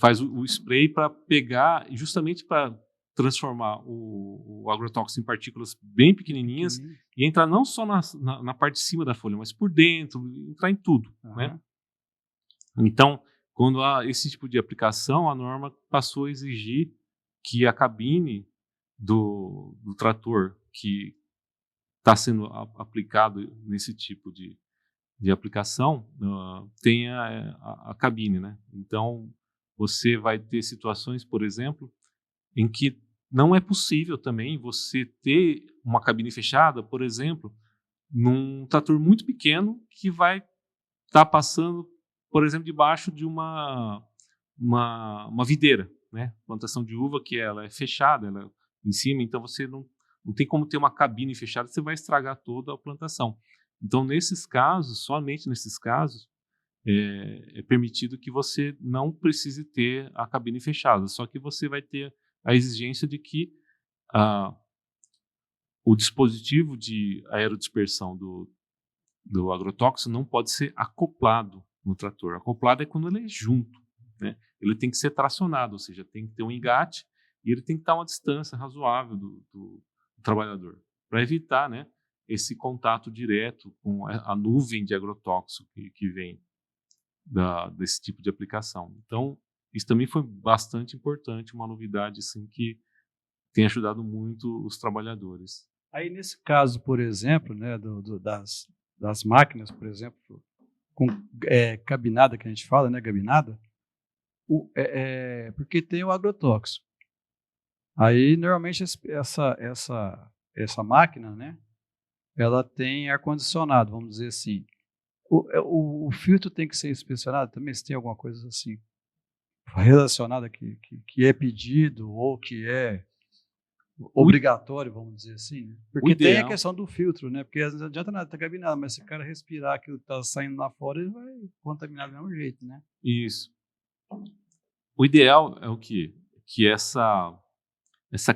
Faz o spray para pegar, justamente para transformar o agrotóxico em partículas bem pequenininhas e entrar não só na parte de cima da folha, mas por dentro, entrar em tudo, né? Então, quando há esse tipo de aplicação, a norma passou a exigir que a cabine do trator que está sendo aplicado nesse tipo de aplicação tenha a cabine, né? Então, você vai ter situações, por exemplo, em que não é possível também você ter uma cabine fechada, por exemplo, num trator muito pequeno que vai estar passando, por exemplo, debaixo de uma videira, né? Plantação de uva que ela é fechada, ela é em cima, então você não tem como ter uma cabine fechada, você vai estragar toda a plantação. Então, nesses casos, somente nesses casos, é permitido que você não precise ter a cabine fechada, só que você vai ter a exigência de que o dispositivo de aerodispersão do agrotóxico não pode ser acoplado no trator. Acoplado é quando ele é junto, né? Ele tem que ser tracionado, ou seja, tem que ter um engate e ele tem que estar a uma distância razoável do trabalhador, para evitar, né, esse contato direto com a nuvem de agrotóxico que vem desse tipo de aplicação. Então, isso também foi bastante importante, uma novidade assim, que tem ajudado muito os trabalhadores. Aí, nesse caso, por exemplo, né, das máquinas, por exemplo, com cabinada, que a gente fala, né, gabinada, porque tem o agrotóxico. Aí, normalmente, essa máquina, né, ela tem ar-condicionado, vamos dizer assim. O filtro tem que ser inspecionado também, se tem alguma coisa assim relacionada que é pedido ou que é obrigatório, vamos dizer assim, né? Porque tem a questão do filtro, né? Porque não adianta nada estar cabinado, mas se o cara respirar aquilo que está saindo lá fora, ele vai contaminar do mesmo jeito, né? Isso. O ideal é o quê? Que essa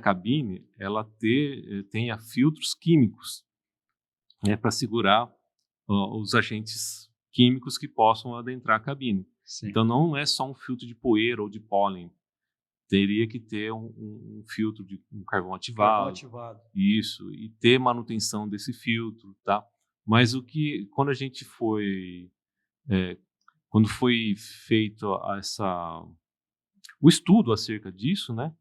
cabine ela tenha filtros químicos, né, para segurar os agentes químicos que possam adentrar a cabine. Sim. Então não é só um filtro de poeira ou de pólen. Teria que ter um filtro de um carvão ativado. Isso, e ter manutenção desse filtro, tá? Mas quando a gente quando foi feito O estudo acerca disso, né?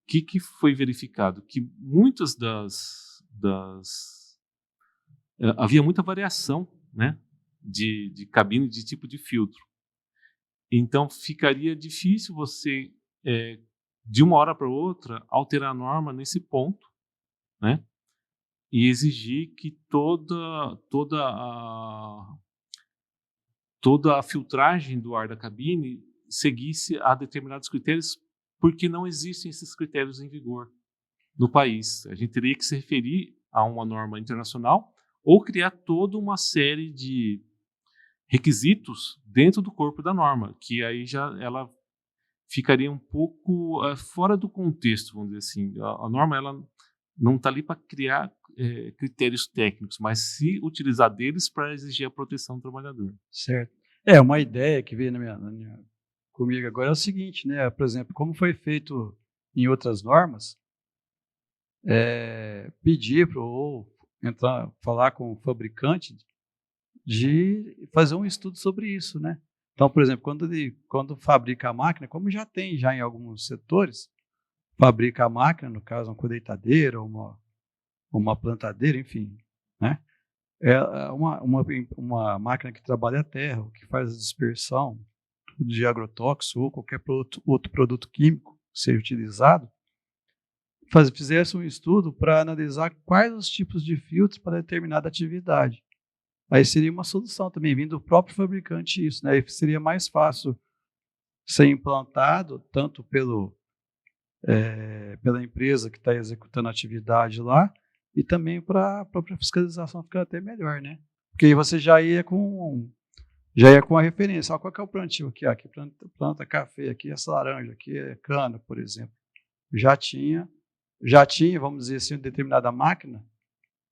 Que foi verificado? Que muitas havia muita variação, né? De cabine, de tipo de filtro. Então, ficaria difícil você, de uma hora para outra, alterar a norma nesse ponto, né? E exigir que toda a filtragem do ar da cabine seguisse a determinados critérios, porque não existem esses critérios em vigor no país. A gente teria que se referir a uma norma internacional ou criar toda uma série de requisitos dentro do corpo da norma, que aí ela ficaria um pouco fora do contexto, vamos dizer assim. A norma ela não está ali para criar critérios técnicos, mas se utilizar deles para exigir a proteção do trabalhador. Certo. Uma ideia que veio comigo agora é o seguinte, né? Por exemplo, como foi feito em outras normas, pedir ou falar com o fabricante de fazer um estudo sobre isso, né? Então, por exemplo, quando fabrica a máquina, como já tem já em alguns setores, fabrica a máquina, no caso, uma colheitadeira, uma plantadeira, enfim, né? É uma máquina que trabalha a terra, que faz a dispersão de agrotóxico ou qualquer outro produto químico que seja utilizado, fizesse um estudo para analisar quais os tipos de filtros para determinada atividade. Aí seria uma solução também, vindo do próprio fabricante isso, né? Aí seria mais fácil ser implantado tanto pela empresa que está executando a atividade lá, e também para a própria fiscalização ficar até melhor, né? Porque aí você já ia com a referência. Qual que é o plantio aqui? Aqui planta café, aqui essa laranja, aqui é cana, por exemplo. Já tinha, vamos dizer assim, determinada máquina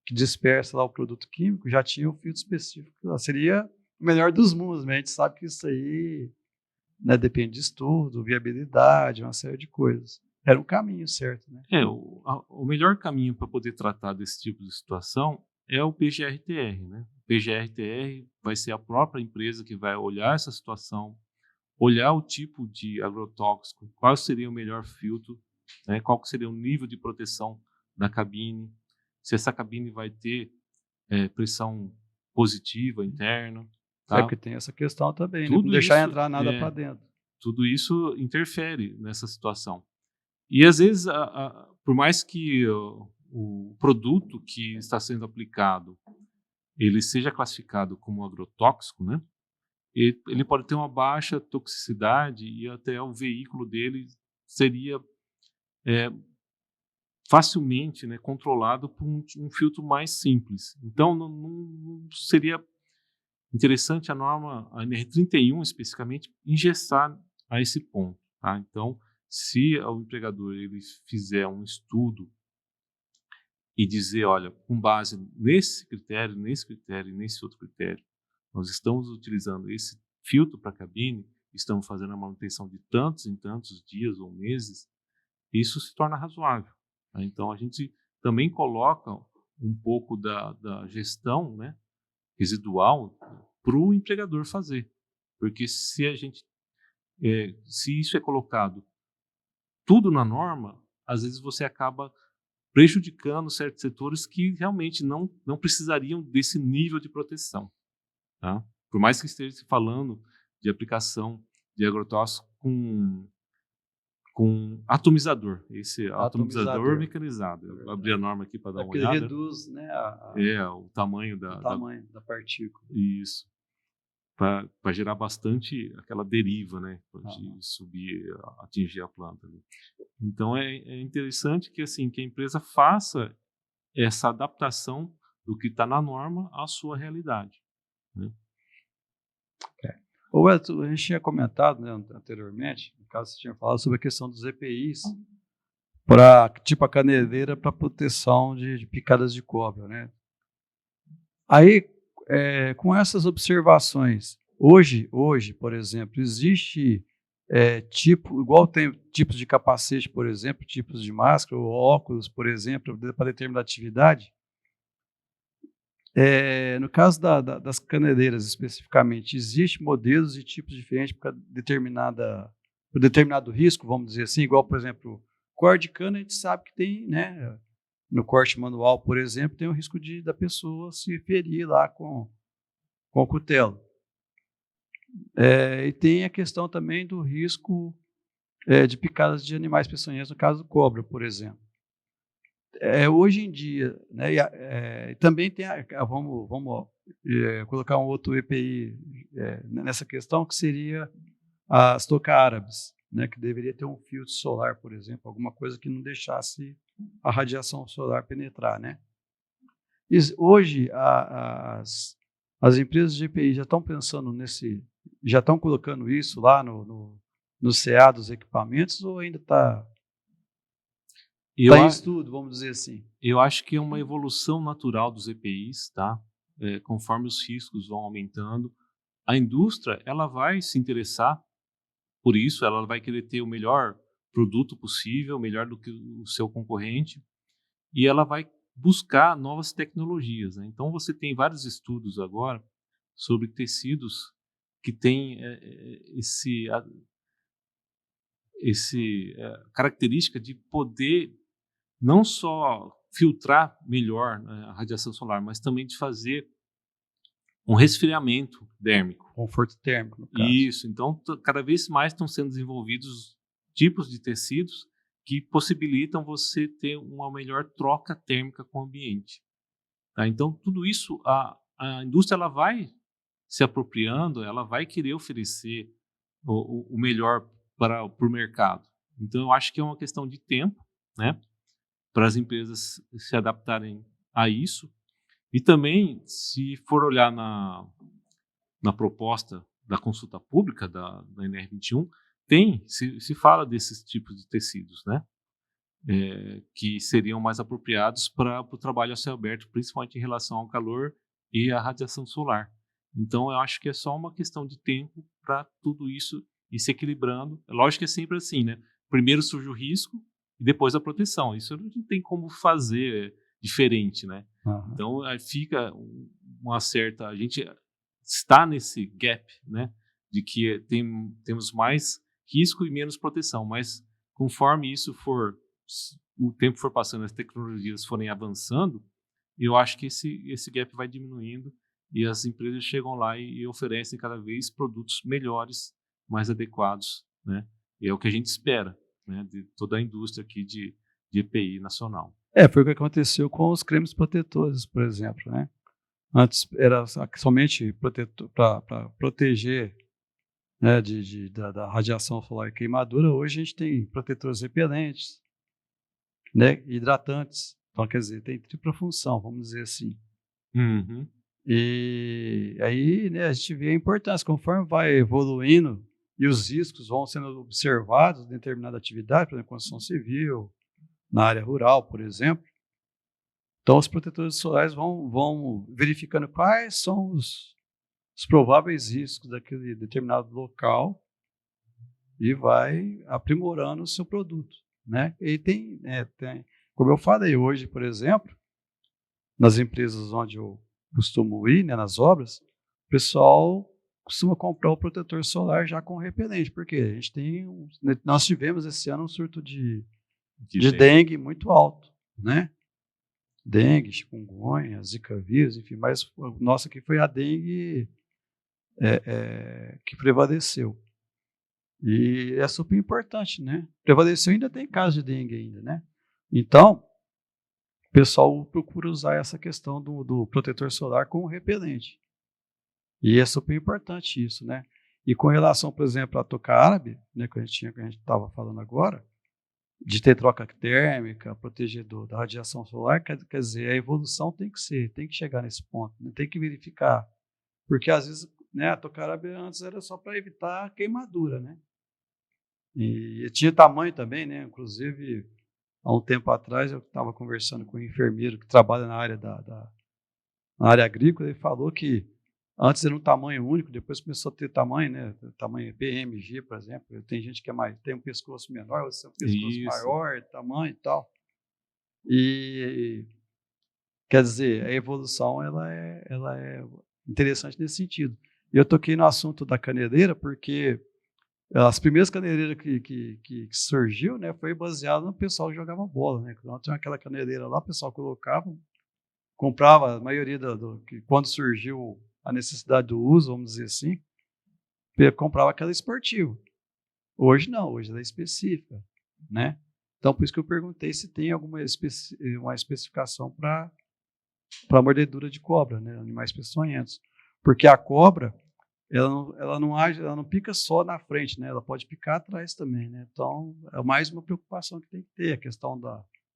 que dispersa lá o produto químico, já tinha um filtro específico. Seria o melhor dos mundos, mas a gente sabe que isso aí, né, depende de estudo, viabilidade, uma série de coisas. Era um caminho certo, né? O melhor caminho para poder tratar desse tipo de situação é o PGR-TR, né? O PGR-TR vai ser a própria empresa que vai olhar essa situação, olhar o tipo de agrotóxico, qual seria o melhor filtro, né? Qual seria o nível de proteção da cabine, se essa cabine vai ter pressão positiva interna. Tá? Porque tem essa questão também, né? Tudo Não deixar isso, entrar nada para dentro. Tudo isso interfere nessa situação. E às vezes, por mais que o produto que está sendo aplicado ele seja classificado como agrotóxico, né? Ele pode ter uma baixa toxicidade e até o veículo dele seria facilmente, né, controlado por um filtro mais simples. Então, não seria interessante a norma, a NR31 especificamente, engessar a esse ponto. Tá? Então, se o empregador ele fizer um estudo e dizer, olha, com base nesse critério, e nesse outro critério, nós estamos utilizando esse filtro para a cabine, estamos fazendo a manutenção de tantos em tantos dias ou meses, isso se torna razoável. Tá? Então, a gente também coloca um pouco da gestão, né, residual para o empregador fazer. Porque se isso é colocado tudo na norma, às vezes você acaba prejudicando certos setores que realmente não precisariam desse nível de proteção. Tá? Por mais que esteja se falando de aplicação de agrotóxico com atomizador. Esse atomizador mecanizado. Eu vou abrir a norma aqui para dar uma olhada. Ele reduz, né, o tamanho da partícula. Isso. Para gerar bastante aquela deriva, né, de subir, atingir a planta. Ali. Então é interessante que assim que a empresa faça essa adaptação do que está na norma à sua realidade. Né? O Edson, a gente tinha comentado, né, anteriormente, no caso você tinha falado sobre a questão dos EPIs para tipo a caneleira para proteção de picadas de cobra, né? Aí com essas observações, hoje, por exemplo, existe igual tem tipos de capacete, por exemplo, tipos de máscara ou óculos, por exemplo, para determinada atividade. No caso das caneleiras especificamente, existem modelos e tipos diferentes para determinada determinado risco, vamos dizer assim, igual, por exemplo, corte de cana, a gente sabe que tem, né, no corte manual, por exemplo, tem o risco da pessoa se ferir lá com o cutelo. E tem a questão também do risco de picadas de animais peçonhentos, no caso do cobra, por exemplo. Hoje em dia, né, também tem, vamos colocar um outro EPI nessa questão, que seria as touca-árabes, né, que deveria ter um filtro solar, por exemplo, alguma coisa que não deixasse a radiação solar penetrar, né? Hoje, as empresas de EPI já estão pensando já estão colocando isso lá no CA dos equipamentos, ou ainda está em estudo, vamos dizer assim? Eu acho que é uma evolução natural dos EPIs, tá? Conforme os riscos vão aumentando, a indústria ela vai se interessar por isso, ela vai querer ter o melhor produto possível, melhor do que o seu concorrente, e ela vai buscar novas tecnologias, né? Então você tem vários estudos agora sobre tecidos que têm característica de poder não só filtrar melhor, né, a radiação solar, mas também de fazer um resfriamento térmico. Conforto térmico, no caso. Isso. Então, cada vez mais estão sendo desenvolvidos tipos de tecidos que possibilitam você ter uma melhor troca térmica com o ambiente. Tá? Então, tudo isso, a indústria ela vai se apropriando, ela vai querer oferecer o melhor para o mercado. Então, eu acho que é uma questão de tempo, né, para as empresas se adaptarem a isso. E também, se for olhar na proposta da consulta pública da NR21, se fala desses tipos de tecidos, né, que seriam mais apropriados para o trabalho a céu aberto, principalmente em relação ao calor e à radiação solar. Então, eu acho que é só uma questão de tempo para tudo isso ir se equilibrando. Lógico que é sempre assim, né? Primeiro surge o risco e depois a proteção. Isso não tem como fazer diferente, né? Uhum. Então, fica uma certa... A gente está nesse gap, né? De que temos mais risco e menos proteção, mas conforme o tempo for passando, as tecnologias forem avançando, eu acho que esse gap vai diminuindo e as empresas chegam lá e oferecem cada vez produtos melhores, mais adequados, né? E é o que a gente espera, né, de toda a indústria aqui de EPI nacional. Foi o que aconteceu com os cremes protetores, por exemplo, né? Antes era somente para proteger, né, da radiação solar e queimadura. Hoje a gente tem protetores repelentes, né, hidratantes. Então, quer dizer, tem tripla função, vamos dizer assim. Uhum. E aí, né, a gente vê a importância, conforme vai evoluindo e os riscos vão sendo observados em determinada atividade, por exemplo, construção civil, na área rural, por exemplo. Então, os protetores solares vão verificando quais são os prováveis riscos daquele determinado local e vai aprimorando o seu produto, né? E tem, como eu falei hoje, por exemplo, nas empresas onde eu costumo ir, né, nas obras, o pessoal costuma comprar o protetor solar já com repelente, porque nós tivemos esse ano um surto de dengue muito alto, né? Dengue, chikungunya, zika vírus, enfim, mas o nosso aqui foi a dengue que prevaleceu. E é super importante, né? Prevaleceu, ainda tem casos de dengue ainda, né? Então, o pessoal procura usar essa questão do protetor solar com repelente. E é super importante isso, né? E com relação, por exemplo, à touca árabe, né, que a gente estava falando agora, de ter troca térmica, proteger da radiação solar, quer dizer, a evolução tem que chegar nesse ponto, né? Tem que verificar. Porque às vezes, né, a touca árabe antes era só para evitar queimadura, né? E tinha tamanho também, né? Inclusive, há um tempo atrás, eu estava conversando com um enfermeiro que trabalha na área na área agrícola, ele falou que antes era um tamanho único, depois começou a ter tamanho, né? Tamanho PMG, por exemplo. Tem gente que tem um pescoço menor, outros tem um pescoço maior, tamanho e tal. E quer dizer, a evolução ela é interessante nesse sentido. E eu toquei no assunto da caneleira porque As primeiras caneleiras que surgiu, né, foi baseado no pessoal que jogava bola, né? Quando tinha aquela caneleira lá, o pessoal colocava, comprava, a maioria que quando surgiu a necessidade do uso, vamos dizer assim, comprava aquela esportiva. Hoje não, hoje ela é específica, né? Então, por isso que eu perguntei se tem alguma uma especificação para mordedura de cobra, né? Animais peçonhentos. Porque a cobra, ela não pica só na frente, né? Ela pode picar atrás também, né? Então, é mais uma preocupação que tem que ter, a questão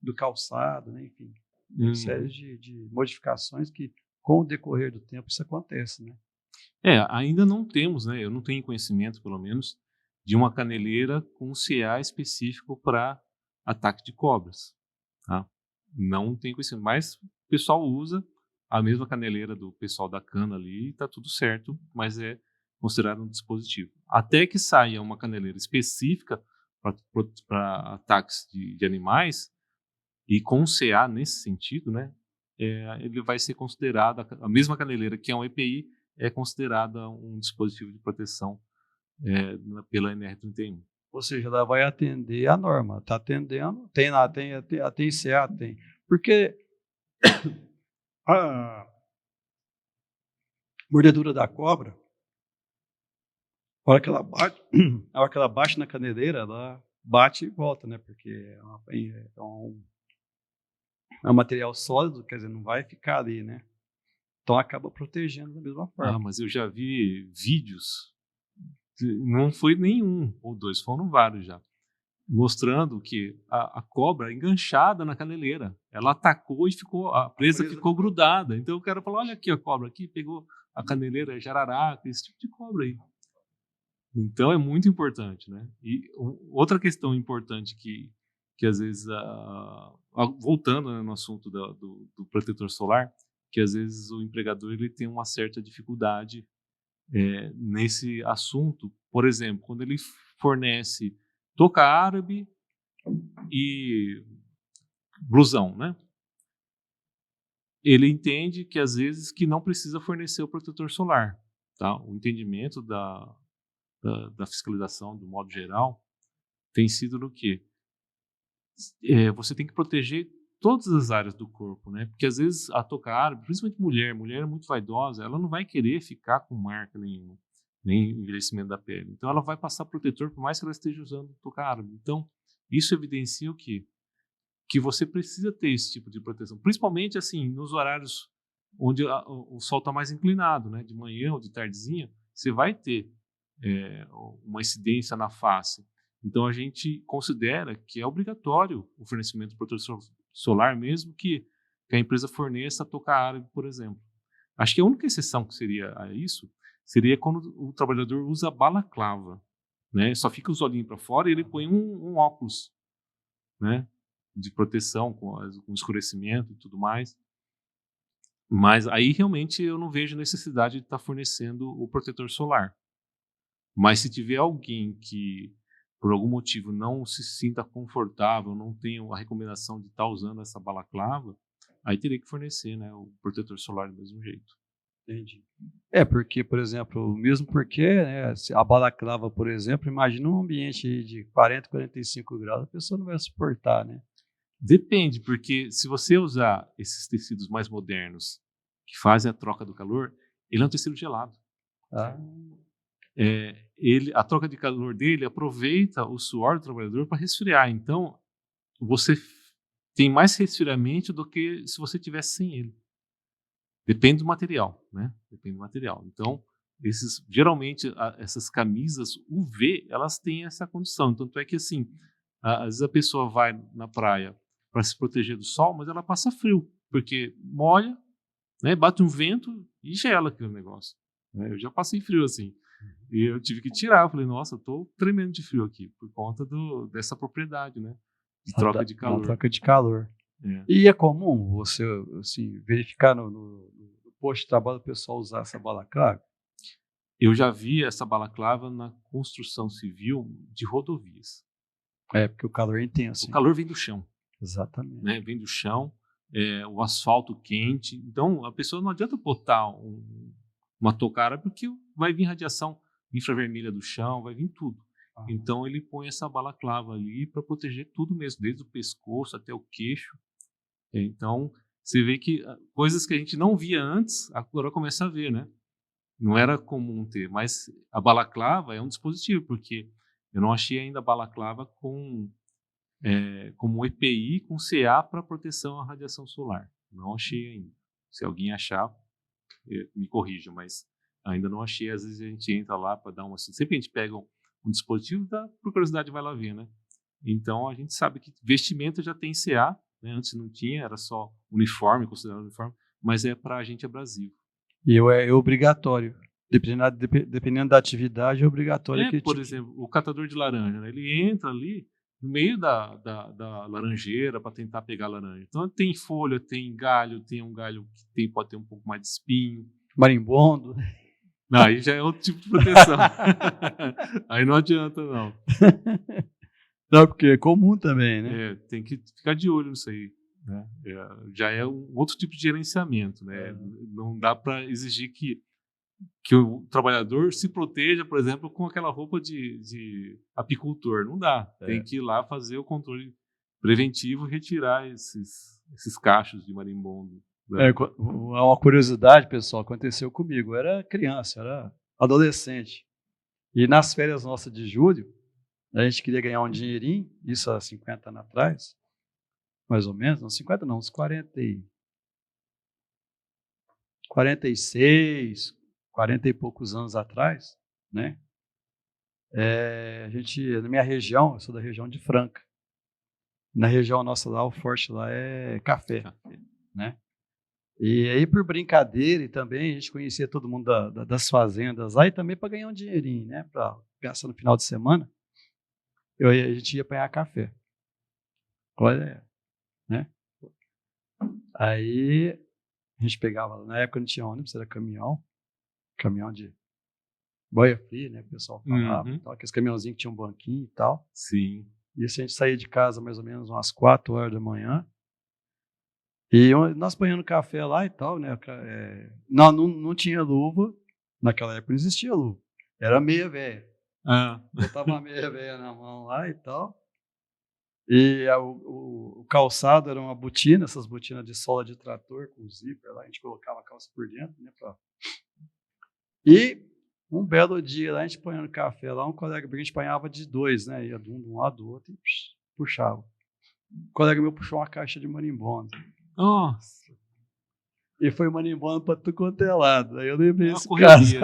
do calçado, né? Enfim, uma série de modificações que, com o decorrer do tempo, isso acontece, né? Ainda não temos, né? Eu não tenho conhecimento, pelo menos, de uma caneleira com CA específico para ataque de cobras, tá? Não tenho conhecimento, mas o pessoal usa a mesma caneleira do pessoal da cana ali, está tudo certo, mas é considerado um dispositivo. Até que saia uma caneleira específica para ataques de animais e com CA nesse sentido, né? Ele vai ser considerado, a mesma caneleira que é um EPI, é considerada um dispositivo de proteção pela NR31. Ou seja, ela vai atender a norma. Está atendendo, tem CA, tem. Porque a mordedura da cobra, a hora que ela bate, a hora que ela bate na caneleira, ela bate e volta, né? Porque é um material sólido, quer dizer, não vai ficar ali, né? Então acaba protegendo da mesma forma. Mas eu já vi vídeos, não foi nenhum ou dois, foram vários já, mostrando que a cobra enganchada na caneleira, ela atacou e a presa ficou grudada. Então o cara falou, olha aqui a cobra aqui, pegou a caneleira, jararaca, esse tipo de cobra aí. Então é muito importante, né? E outra questão importante que às vezes, voltando, né, no assunto do protetor solar, que às vezes o empregador ele tem uma certa dificuldade nesse assunto. Por exemplo, quando ele fornece touca árabe e blusão, né? Ele entende que às vezes que não precisa fornecer o protetor solar, tá? O entendimento da fiscalização, do modo geral, tem sido no quê? Você tem que proteger todas as áreas do corpo, né? Porque às vezes a touca árabe, principalmente mulher é muito vaidosa, ela não vai querer ficar com marca nenhuma, nem envelhecimento da pele. Então ela vai passar protetor por mais que ela esteja usando touca árabe. Então isso evidencia o quê? Que você precisa ter esse tipo de proteção, principalmente assim nos horários onde o sol está mais inclinado, né? De manhã ou de tardezinha, você vai ter uma incidência na face. Então a gente considera que é obrigatório o fornecimento de protetor solar, mesmo que a empresa forneça a touca árabe, por exemplo. Acho que a única exceção que seria a isso seria quando o trabalhador usa balaclava, né? Só fica os olhinhos para fora e ele põe um óculos, né? De proteção com escurecimento e tudo mais. Mas aí realmente eu não vejo necessidade de estar fornecendo o protetor solar. Mas se tiver alguém que, por algum motivo, não se sinta confortável, não tenha a recomendação de estar usando essa balaclava, aí teria que fornecer, né, o protetor solar do mesmo jeito. Entendi. Porque, por exemplo, mesmo porque, né, a balaclava, por exemplo, imagina um ambiente de 40, 45 graus, a pessoa não vai suportar, né? Depende, porque se você usar esses tecidos mais modernos, que fazem a troca do calor, ele é um tecido gelado. A troca de calor dele aproveita o suor do trabalhador para resfriar. Então, você tem mais resfriamento do que se você tivesse sem ele. Depende do material, né? Depende do material. Então, geralmente, essas camisas UV, elas têm essa condição. Tanto é que, assim, às vezes a pessoa vai na praia para se proteger do sol, mas ela passa frio, porque molha, né? Bate um vento e gela aquele negócio. Né? Eu já passei frio assim. E eu tive que tirar. Eu falei, nossa, eu tô tremendo de frio aqui, por conta dessa propriedade, né? De troca de calor. Troca de calor. E é comum você, assim, verificar no posto de trabalho o pessoal usar essa balaclava? Eu já vi essa balaclava na construção civil de rodovias. Porque o calor é intenso. O calor vem do chão. Exatamente. Né? Vem do chão, o asfalto quente. Então, a pessoa não adianta botar uma touca árabe, porque vai vir radiação infravermelha do chão, vai vir tudo. Então ele põe essa balaclava ali para proteger tudo mesmo, desde o pescoço até o queixo. Então você vê que coisas que a gente não via antes, agora começa a ver, né? Não era comum ter, mas a balaclava é um dispositivo, porque eu não achei ainda a balaclava como EPI com CA para proteção à radiação solar. Não achei ainda. Se alguém achar, me corrija, mas ainda não achei. Às vezes a gente entra lá para dar uma... Sempre a gente pega um dispositivo, por curiosidade vai lá ver, né? Então a gente sabe que vestimenta já tem CA, né? Antes não tinha, era só uniforme, considerado uniforme, mas para a gente é abrasivo. E é obrigatório. Dependendo da atividade, é obrigatório. Por exemplo, o catador de laranja, né? Ele entra ali no meio da laranjeira para tentar pegar a laranja. Então tem folha, tem galho, tem um galho que pode ter um pouco mais de espinho. Marimbondo. Não, aí já é outro tipo de proteção. Aí não adianta, não. Não, porque é comum também, né? Tem que ficar de olho nisso aí. Né? Já é um outro tipo de gerenciamento. Né? Não dá para exigir que o trabalhador se proteja, por exemplo, com aquela roupa de apicultor. Não dá. Tem que ir lá fazer o controle preventivo e retirar esses cachos de marimbondo. Né? Uma curiosidade, pessoal, aconteceu comigo. Eu era criança, era adolescente. E nas férias nossas de julho, a gente queria ganhar um dinheirinho, isso há 50 anos atrás, mais ou menos, não 50 não, uns 46, 40 e poucos anos atrás, né? A gente, na minha região, eu sou da região de Franca. Na região nossa lá, o forte lá é café, né? E aí, por brincadeira, e também a gente conhecia todo mundo das fazendas lá, e também para ganhar um dinheirinho, né? Para gastar no final de semana, a gente ia apanhar café. Olha, né? Aí a gente pegava, na época não tinha ônibus, era caminhão de boia fria, né? O pessoal falava, aqueles caminhãozinhos que tinham um banquinho e tal. Sim. E assim, a gente saía de casa mais ou menos umas 4 horas da manhã. E nós apanhando café lá e tal, né? Não tinha luva. Naquela época não existia luva. Era meia velha. Botava uma meia velha na mão lá e tal. E o calçado era uma botina, essas botinas de sola de trator com zíper lá. A gente colocava a calça por dentro, né? E um belo dia lá, a gente apanhando café lá, um colega meu, a gente apanhava de 2, né? Ia de um lado do outro e puxava. Um colega meu puxou uma caixa de marimbondo. Nossa! E foi marimbondo para tudo quanto é lado. Aí eu lembrei desse caso.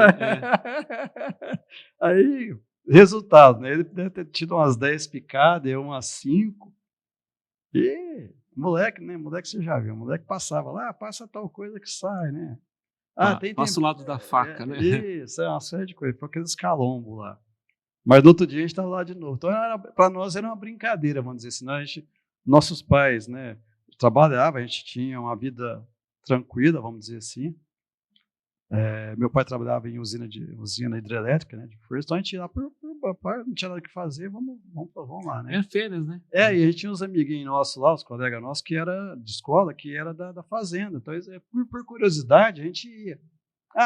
Aí, resultado, né? Ele deve ter tido umas 10 picadas, eu umas 5. E moleque, né? Moleque você já viu. Moleque passava lá, passa tal coisa que sai, né? Passa o lado da faca, né? Isso, é uma série de coisas. Foi aqueles calombos lá. Mas no outro dia a gente estava lá de novo. Então, para nós era uma brincadeira, vamos dizer assim. Nossos pais, né? Trabalhava, a gente tinha uma vida tranquila, vamos dizer assim. Meu pai trabalhava em usina hidrelétrica, né, de força, então a gente ia lá não tinha nada que fazer, vamos lá, né? Férias, né? E a gente tinha uns amiguinhos nossos lá, os colegas nossos, que era de escola, que era da fazenda. Então, por curiosidade, a gente ia.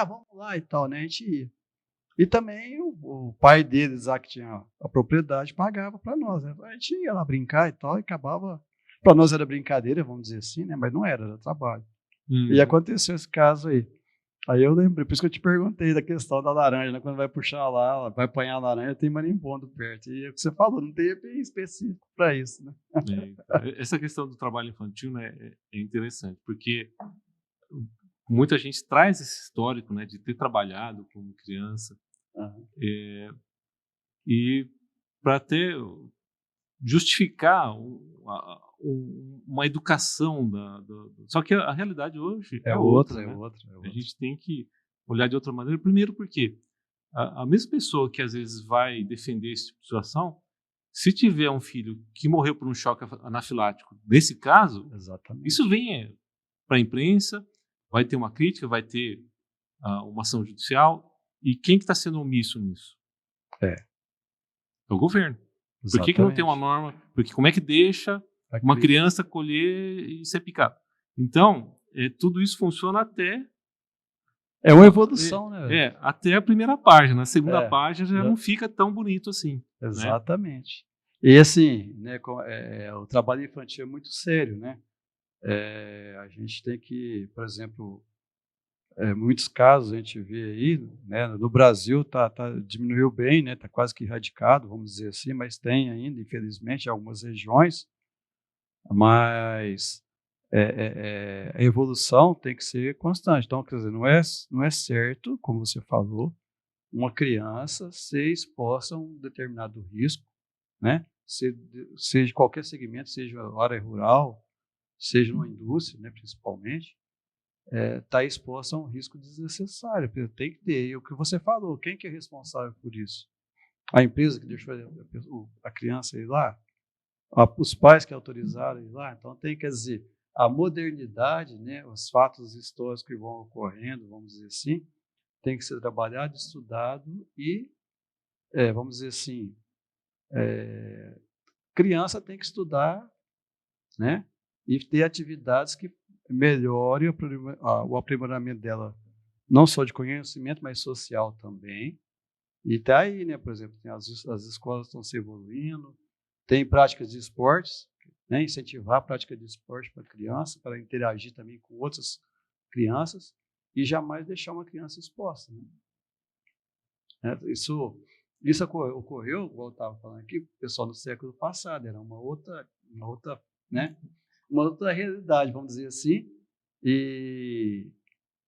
Vamos lá e tal, né? A gente ia. E também o pai deles lá, que tinha a propriedade, pagava para nós, né? A gente ia lá brincar e tal, e acabava... Para nós era brincadeira, vamos dizer assim, né? Mas não era trabalho. E aconteceu esse caso aí. Aí eu lembrei, por isso que eu te perguntei da questão da laranja, né? Quando vai puxar lá, vai apanhar a laranja, tem marimbondo perto. E é o que você falou, não tem EPI específico para isso, né? Essa questão do trabalho infantil, né, é interessante, porque muita gente traz esse histórico, né, de ter trabalhado como criança. E para ter justificar uma educação só que a realidade hoje é outra, né? A gente tem que olhar de outra maneira, primeiro porque a mesma pessoa que às vezes vai defender esse tipo de situação, se tiver um filho que morreu por um choque anafilático, nesse caso, isso vem para a imprensa, vai ter uma crítica, vai ter uma ação judicial, e quem que está sendo omisso nisso? É o governo. Por que não tem uma norma? Porque como é que deixa uma criança colher e ser picada? Então, tudo isso funciona até... É uma evolução, né? Até a primeira página. A segunda página já não fica tão bonito assim. Exatamente. E assim, né, o trabalho infantil é muito sério, né? A gente tem que, por exemplo, muitos casos a gente vê aí, né, no Brasil diminuiu bem, né, está quase que erradicado, vamos dizer assim, mas tem ainda, infelizmente, em algumas regiões, mas a evolução tem que ser constante. Então, quer dizer, não é certo, como você falou, uma criança ser exposta a um determinado risco, né? Seja qualquer segmento, seja área rural, seja numa indústria, né, principalmente, está exposta a um risco desnecessário. Tem que ter. E o que você falou, quem que é responsável por isso? A empresa que deixou a criança ir lá? Os pais que autorizaram ir lá? Então quer dizer, a modernidade, né, os fatos históricos que vão ocorrendo, vamos dizer assim, tem que ser trabalhado, estudado e, vamos dizer assim, criança tem que estudar, né, e ter atividades que melhorem o aprimoramento dela, não só de conhecimento, mas social também. E está aí, né, por exemplo, as escolas estão se evoluindo, tem práticas de esportes, né, incentivar a prática de esporte para a criança, para interagir também com outras crianças e jamais deixar uma criança exposta, né? Isso ocorreu, igual eu estava falando aqui, o pessoal do século passado, era né, uma outra realidade, vamos dizer assim, e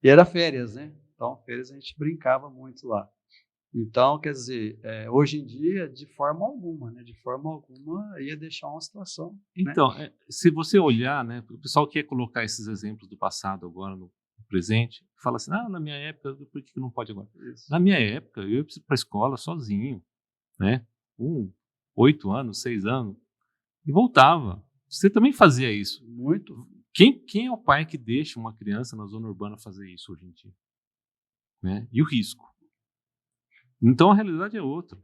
era férias, né? Então, férias a gente brincava muito lá. Então, quer dizer, hoje em dia, de forma alguma, né? De forma alguma, ia deixar uma situação, né? Então, se você olhar, né, o pessoal quer colocar esses exemplos do passado agora no presente, fala assim, na minha época, por que não pode agora? Isso. Na minha época, eu ia para a escola sozinho, né? 8 anos, 6 anos, e voltava. Você também fazia isso. Muito. Quem é o pai que deixa uma criança na zona urbana fazer isso hoje em dia? Né? E o risco? Então a realidade é outra.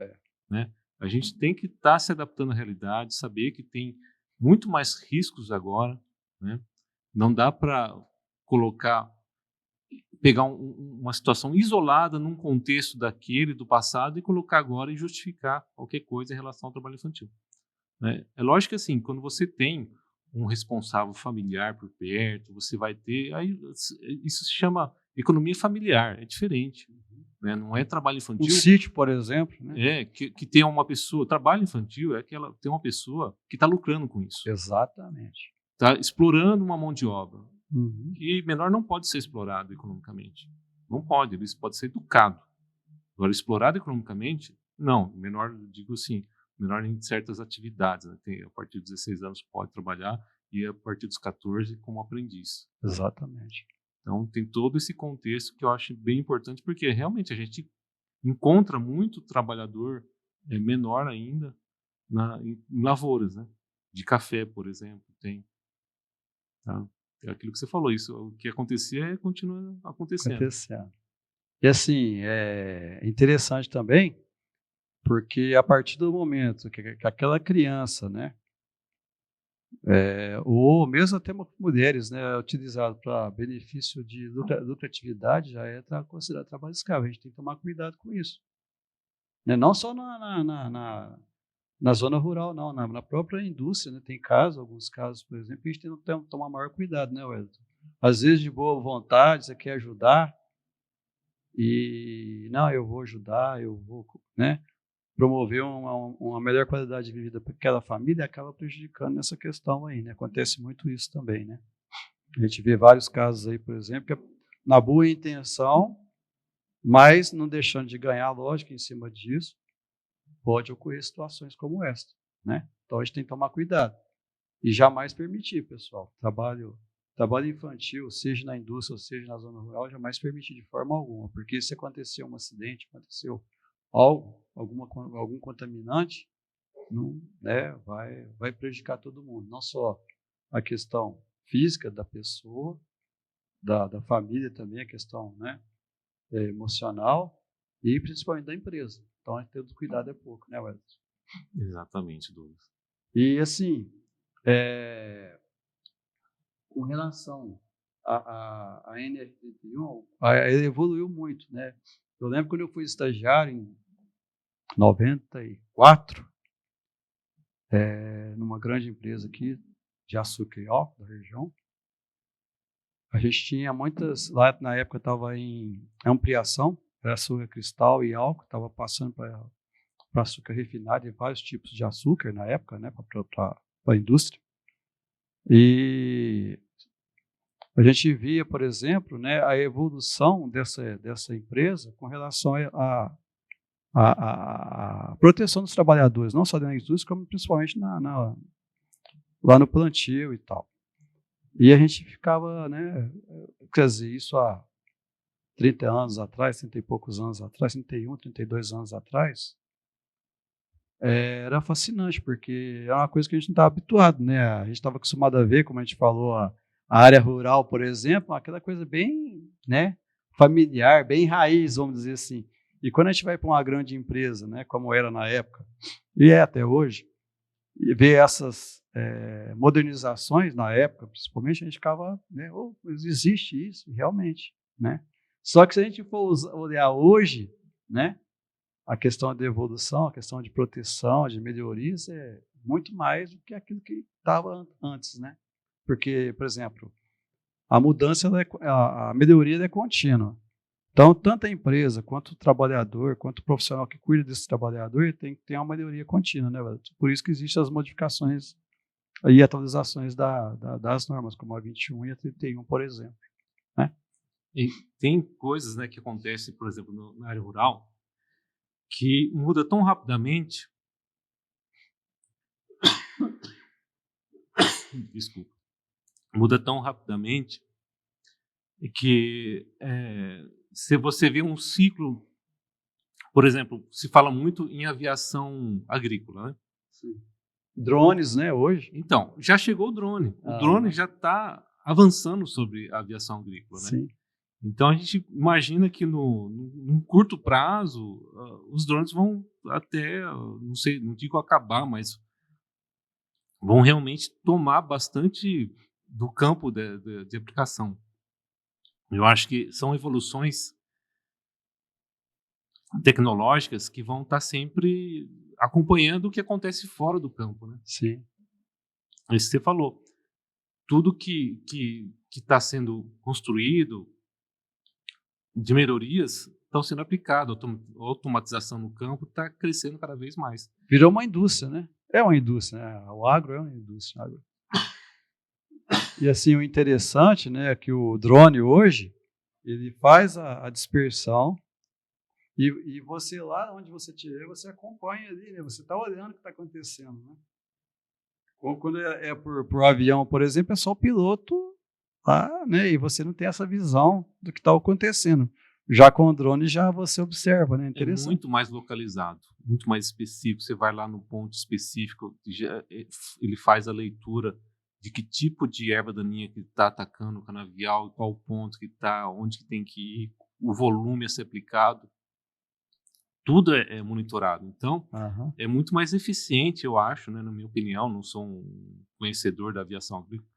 Né? A gente tem que estar se adaptando à realidade, saber que tem muito mais riscos agora. Né? Não dá para pegar uma situação isolada num contexto daquele, do passado, e colocar agora e justificar qualquer coisa em relação ao trabalho infantil. Né? É lógico que assim, quando você tem um responsável familiar por perto, você vai ter, aí isso se chama economia familiar, é diferente. Né? Não é trabalho infantil. Um sítio, por exemplo. Né? Que tem uma pessoa, trabalho infantil é que ela tem uma pessoa que está lucrando com isso. Exatamente. Está explorando uma mão de obra. Uhum. E menor não pode ser explorado economicamente. Não pode, ele pode ser educado. Agora, explorado economicamente, não. Menor, digo assim, menor em certas atividades. Né? A partir dos 16 anos pode trabalhar e a partir dos 14 como aprendiz. Exatamente. Então, tem todo esse contexto que eu acho bem importante, porque realmente a gente encontra muito trabalhador menor ainda em lavouras, né? De café, por exemplo, tem. Tá? É aquilo que você falou, isso, o que acontecia continua acontecendo. E assim, é interessante também, porque a partir do momento que aquela criança, né, ou mesmo até mulheres, né, é utilizado para benefício de lucratividade, já é considerado trabalho escravo. A gente tem que tomar cuidado com isso. Né? Não só na zona rural, não, na própria indústria, né? Tem alguns casos, por exemplo, que a gente tem que tomar maior cuidado, né, Wellington? Às vezes, de boa vontade, você quer ajudar, e não, eu vou ajudar, eu vou, né, promover uma melhor qualidade de vida para aquela família, e acaba prejudicando nessa questão aí, né? Acontece muito isso também, né? A gente vê vários casos aí, por exemplo, que na boa intenção, mas não deixando de ganhar, lógico, em cima disso, pode ocorrer situações como esta, né? Então a gente tem que tomar cuidado e jamais permitir, pessoal, trabalho infantil, seja na indústria ou seja na zona rural, jamais permitir de forma alguma, porque se acontecer um acidente, aconteceu algum contaminante, não, né, vai prejudicar todo mundo, não só a questão física da pessoa, da família também, a questão, né, emocional e principalmente da empresa. Então, a gente tem cuidado é pouco, né, Wellington? Exatamente, Douglas. E, assim, com relação à NR31, ela evoluiu muito, né? Eu lembro quando eu fui estagiário, 94, numa grande empresa aqui de açúcar e álcool da região. A gente tinha muitas, lá na época estava em ampliação, era açúcar cristal e álcool, estava passando para açúcar refinado e vários tipos de açúcar na época, né, para a indústria. E a gente via, por exemplo, né, a evolução dessa empresa com relação à proteção dos trabalhadores, não só dentro da indústria, como principalmente lá no plantio e tal. E a gente ficava, né, quer dizer, isso há 30 anos atrás, 30 e poucos anos atrás, 31, 32 anos atrás, era fascinante, porque é uma coisa que a gente não estava habituado, né? A gente estava acostumado a ver, como a gente falou, a área rural, por exemplo, aquela coisa bem, né, familiar, bem raiz, vamos dizer assim. E quando a gente vai para uma grande empresa, né, como era na época, e é até hoje, e ver essas modernizações na época, principalmente, a gente ficava, né, existe isso, realmente, né? Só que se a gente for olhar hoje, né, a questão da evolução, a questão de proteção, de melhorias, é muito mais do que aquilo que estava antes, né? Porque, por exemplo, a mudança, a melhoria é contínua. Então, tanto a empresa, quanto o trabalhador, quanto o profissional que cuida desse trabalhador, tem que ter uma melhoria contínua, né? Por isso que existem as modificações e atualizações das normas, como a 21 e a 31, por exemplo. Né? E tem coisas, né, que acontecem, por exemplo, na área rural, que muda tão rapidamente. Desculpa. Muda tão rapidamente que se você vê um ciclo, por exemplo, se fala muito em aviação agrícola, né? Sim. Drones, né, hoje. Então, já chegou o drone. O drone já está avançando sobre a aviação agrícola, né? Sim. Então, a gente imagina que num curto prazo, os drones vão até, não sei, não digo acabar, mas vão realmente tomar bastante do campo de aplicação. Eu acho que são evoluções tecnológicas que vão estar sempre acompanhando o que acontece fora do campo, né? Sim. Isso que você falou. Tudo que está sendo construído de melhorias estão sendo aplicado. A automatização no campo está crescendo cada vez mais. Virou uma indústria, né? É uma indústria, né? O agro é uma indústria. E assim, o interessante, né, é que o drone hoje, ele faz a dispersão e você lá onde você estiver, você acompanha ali, né? Você está olhando o que está acontecendo, né? Quando é por avião, por exemplo, é só o piloto lá, né? E você não tem essa visão do que está acontecendo. Já com o drone, já você observa, né? É muito mais localizado, muito mais específico. Você vai lá no ponto específico, ele faz a leitura de que tipo de erva daninha que está atacando o canavial, qual ponto que está, onde que tem que ir, o volume a ser aplicado. Tudo é monitorado. Então, é muito mais eficiente, eu acho, né, na minha opinião. Não sou um conhecedor da aviação agrícola,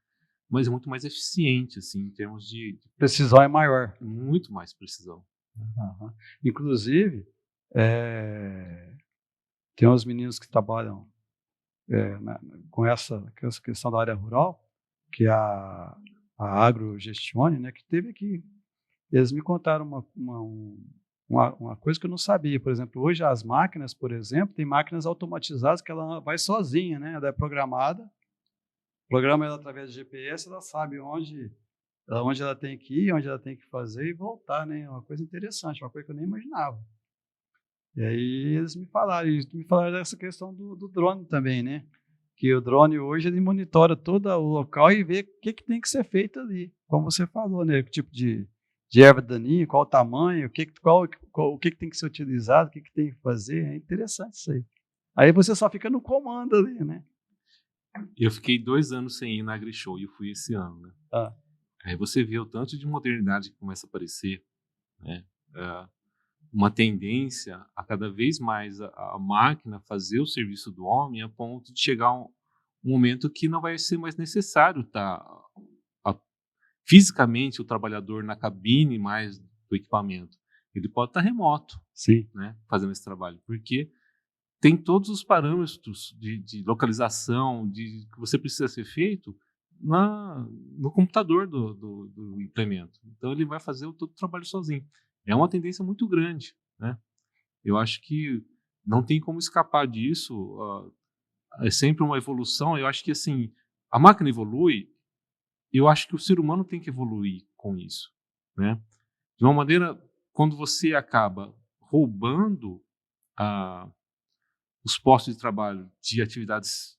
mas é muito mais eficiente, assim, em termos de precisão é maior. Muito mais precisão. Inclusive, tem uns meninos que trabalham com essa questão da área rural, que é a Agrogestione, né, que teve aqui. Eles me contaram uma coisa que eu não sabia. Por exemplo, hoje as máquinas, por exemplo, tem máquinas automatizadas que ela vai sozinha, né? Ela é programada, programa ela através de GPS, ela sabe onde ela tem que ir, onde ela tem que fazer e voltar, né? É uma coisa interessante, uma coisa que eu nem imaginava. E aí eles me falaram dessa questão do drone também, né? Que o drone hoje ele monitora todo o local e vê o que tem que ser feito ali, como você falou, né? Que tipo de erva daninha, qual o tamanho, o que tem que ser utilizado, o que tem que fazer. É interessante isso aí. Aí você só fica no comando ali, né? Eu fiquei 2 anos sem ir na AgriShow e eu fui esse ano, né? Aí você vê o tanto de modernidade que começa a aparecer, né? Uma tendência a cada vez mais a máquina fazer o serviço do homem a ponto de chegar um momento que não vai ser mais necessário estar fisicamente o trabalhador na cabine mais do equipamento. Ele pode estar remoto, sim, né, fazendo esse trabalho, porque tem todos os parâmetros de localização, que você precisa ser feito no computador do implemento. Então, ele vai fazer todo o trabalho sozinho. É uma tendência muito grande, né? Eu acho que não tem como escapar disso. É sempre uma evolução. Eu acho que, assim, a máquina evolui, eu acho que o ser humano tem que evoluir com isso, né? De uma maneira, quando você acaba roubando os postos de trabalho de atividades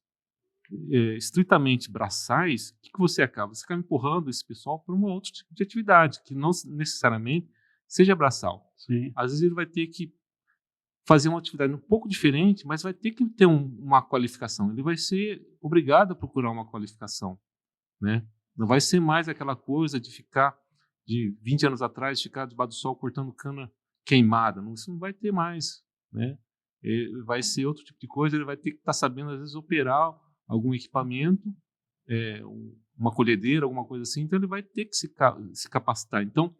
estritamente braçais, o que você acaba? Você acaba empurrando esse pessoal para um outro tipo de atividade, que não necessariamente seja braçal. Sim. Às vezes ele vai ter que fazer uma atividade um pouco diferente, mas vai ter que ter uma qualificação. Ele vai ser obrigado a procurar uma qualificação, né? Não vai ser mais aquela coisa de ficar, de 20 anos atrás, ficar debaixo do sol cortando cana queimada. Isso não vai ter mais, né? Ele vai ser outro tipo de coisa, ele vai ter que estar sabendo, às vezes, operar algum equipamento, uma colhedeira, alguma coisa assim, então ele vai ter que se capacitar. Então,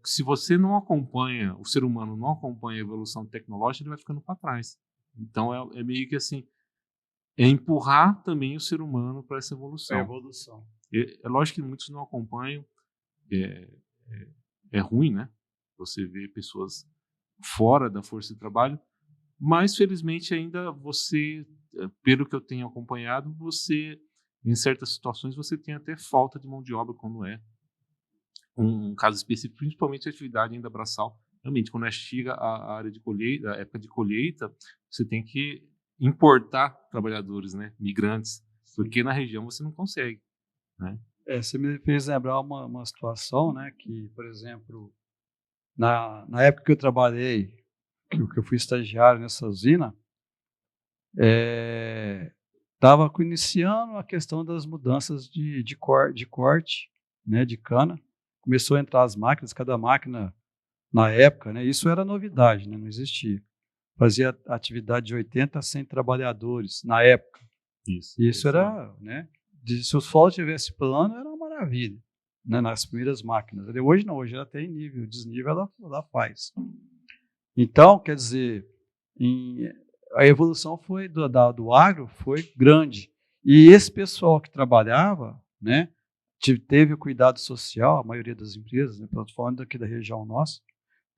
se você não acompanha, o ser humano não acompanha a evolução tecnológica, ele vai ficando para trás. Então, é meio que assim, é empurrar também o ser humano para essa evolução. É evolução. É lógico que muitos não acompanham, é ruim, né? Você vê pessoas fora da força de trabalho, mas felizmente ainda você, pelo que eu tenho acompanhado, em certas situações, você tem até falta de mão de obra quando é um caso específico, principalmente a atividade ainda braçal. Realmente, quando chega a área de colheita, a época de colheita, você tem que importar trabalhadores, né, migrantes, porque na região você não consegue, né? Você me fez lembrar uma situação, né, que, por exemplo, na época que eu trabalhei, que eu fui estagiário nessa usina, estava iniciando a questão das mudanças de corte, né, de cana. Começou a entrar as máquinas, cada máquina, na época, né, isso era novidade, né, não existia. Fazia atividade de 80 a 100 trabalhadores, na época. Isso era, né, se o solo tivesse plano, era uma maravilha, né, nas primeiras máquinas. Hoje não, hoje ela tem nível, desnível ela faz. Então, quer dizer, a evolução foi do agro foi grande. E esse pessoal que trabalhava, né, teve o cuidado social, a maioria das empresas, né, estou falando aqui da região nossa,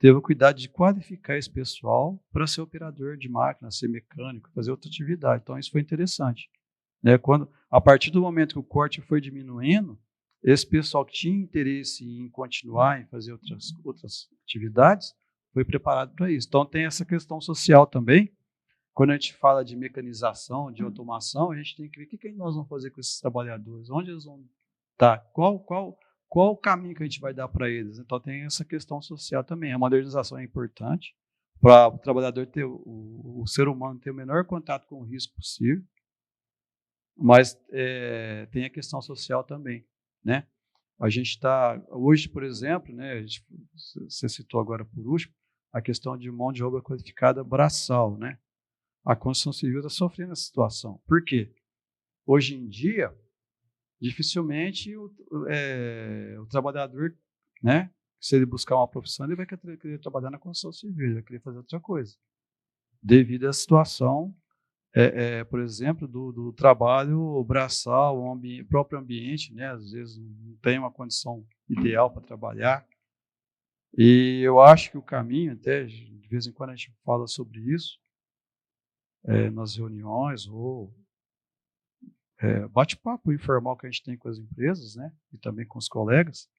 teve o cuidado de qualificar esse pessoal para ser operador de máquina, ser mecânico, fazer outra atividade. Então, isso foi interessante, né? A partir do momento que o corte foi diminuindo, esse pessoal que tinha interesse em continuar, em fazer outras atividades, foi preparado para isso. Então, tem essa questão social também. Quando a gente fala de mecanização, de automação, a gente tem que ver o que nós vamos fazer com esses trabalhadores, onde eles vão estar, qual o caminho que a gente vai dar para eles. Então, tem essa questão social também. A modernização é importante para o trabalhador ter, o ser humano ter o menor contato com o risco possível, mas tem a questão social também, né? A gente está, hoje, por exemplo, né, você citou agora por último, a questão de mão de obra qualificada braçal, né? A construção civil está sofrendo essa situação. Por quê? Hoje em dia, dificilmente o trabalhador, né, se ele buscar uma profissão, ele vai querer trabalhar na construção civil, ele vai querer fazer outra coisa. Devido à situação, por exemplo, do trabalho braçal, o próprio ambiente, né, às vezes não tem uma condição ideal para trabalhar. E eu acho que o caminho, até de vez em quando a gente fala sobre isso, nas reuniões ou bate-papo informal que a gente tem com as empresas, né, e também com os colegas,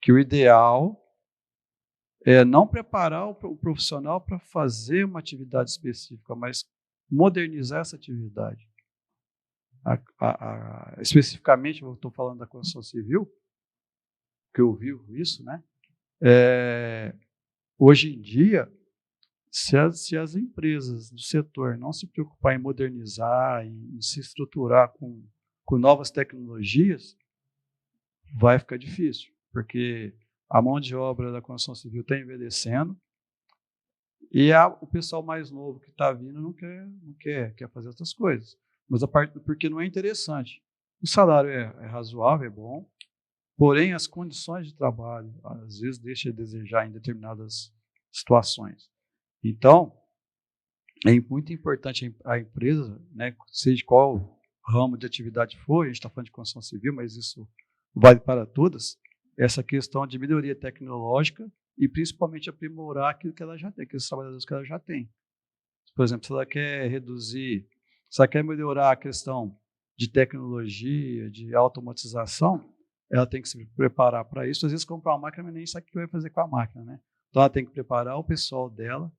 que o ideal é não preparar o profissional para fazer uma atividade específica, mas modernizar essa atividade. Especificamente, eu estou falando da construção civil, que eu vivo isso, né? Hoje em dia, se as empresas do setor não se preocuparem em modernizar, em se estruturar com novas tecnologias, vai ficar difícil, porque a mão de obra da construção civil está envelhecendo e o pessoal mais novo que está vindo não quer fazer outras coisas. Mas porque não é interessante. O salário é razoável, é bom, porém as condições de trabalho às vezes deixam a desejar em determinadas situações. Então, é muito importante a empresa, né, seja qual ramo de atividade for, a gente está falando de construção civil, mas isso vale para todas, essa questão de melhoria tecnológica e principalmente aprimorar aquilo que ela já tem, aqueles trabalhadores que ela já tem. Por exemplo, se ela quer reduzir, se ela quer melhorar a questão de tecnologia, de automatização, ela tem que se preparar para isso. Às vezes comprar uma máquina, mas nem sabe o que vai fazer com a máquina, né? Então ela tem que preparar o pessoal dela,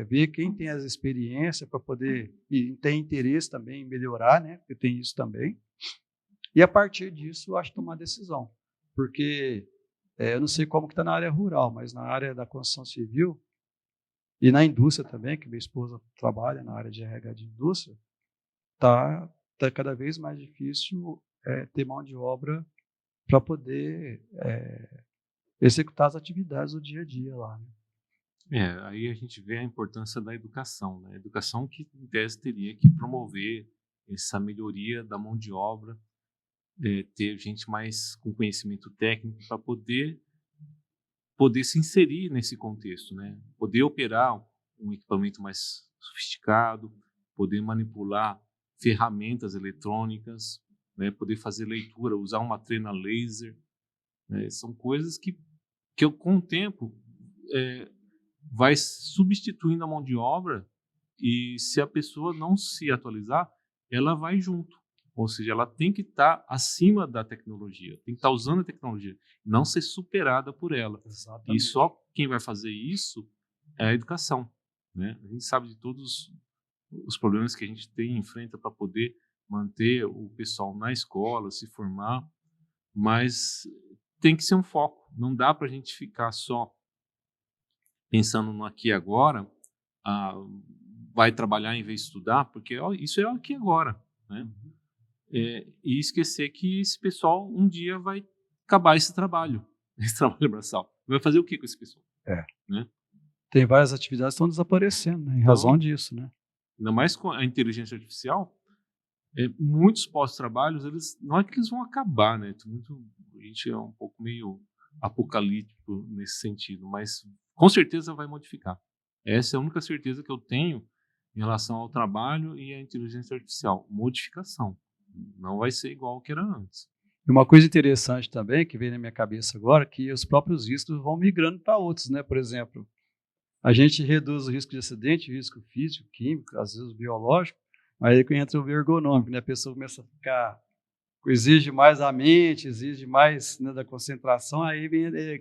ver quem tem as experiências para poder, e tem interesse também em melhorar, né? Porque tem isso também. E a partir disso, eu acho que tomar decisão. Porque eu não sei como que está na área rural, mas na área da construção civil e na indústria também, que minha esposa trabalha na área de RH de indústria, tá cada vez mais difícil ter mão de obra para poder executar as atividades do dia a dia lá. Né? Aí a gente vê a importância da educação, né? A educação que, em tese, teria que promover essa melhoria da mão de obra, ter gente mais com conhecimento técnico para poder se inserir nesse contexto, né? Poder operar um equipamento mais sofisticado, poder manipular ferramentas eletrônicas, né? Poder fazer leitura, usar uma trena laser, né? São coisas que com o tempo vai substituindo a mão de obra, e se a pessoa não se atualizar, ela vai junto. Ou seja, ela tem que estar acima da tecnologia, tem que estar usando a tecnologia, não ser superada por ela. Exatamente. E só quem vai fazer isso é a educação, né? A gente sabe de todos os problemas que a gente enfrenta para poder manter o pessoal na escola, se formar, mas tem que ser um foco. Não dá para a gente ficar só pensando no aqui e agora, vai trabalhar em vez de estudar, porque isso é o aqui e agora, né? E esquecer que esse pessoal um dia vai acabar esse trabalho braçal. Vai fazer o que com esse pessoal? Né? Tem várias atividades que estão desaparecendo, né, em razão disso, né? Ainda mais com a inteligência artificial, muitos pós-trabalhos, não é que eles vão acabar, né? A gente é um pouco meio apocalíptico nesse sentido, mas com certeza vai modificar. Essa é a única certeza que eu tenho em relação ao trabalho e à inteligência artificial. Modificação. Não vai ser igual ao que era antes. E uma coisa interessante também, que veio na minha cabeça agora, que os próprios riscos vão migrando para outros, né? Por exemplo, a gente reduz o risco de acidente, o risco físico, químico, às vezes biológico, mas aí entra o ergonômico, né? A pessoa começa a ficar, exige mais a mente, exige mais, né, da concentração, aí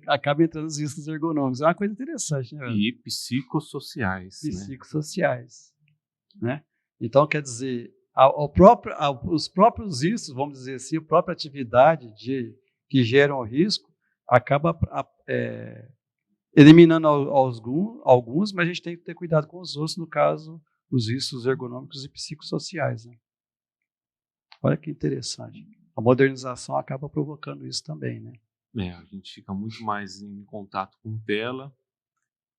acaba entrando os riscos ergonômicos. É uma coisa interessante, né? E psicossociais. Psicossociais, né? Então, quer dizer, os próprios riscos, vamos dizer assim, a própria atividade que geram o risco, acaba eliminando alguns, mas a gente tem que ter cuidado com os outros, no caso, os riscos ergonômicos e psicossociais. Né? Olha que interessante. A modernização acaba provocando isso também, né? A gente fica muito mais em contato com tela,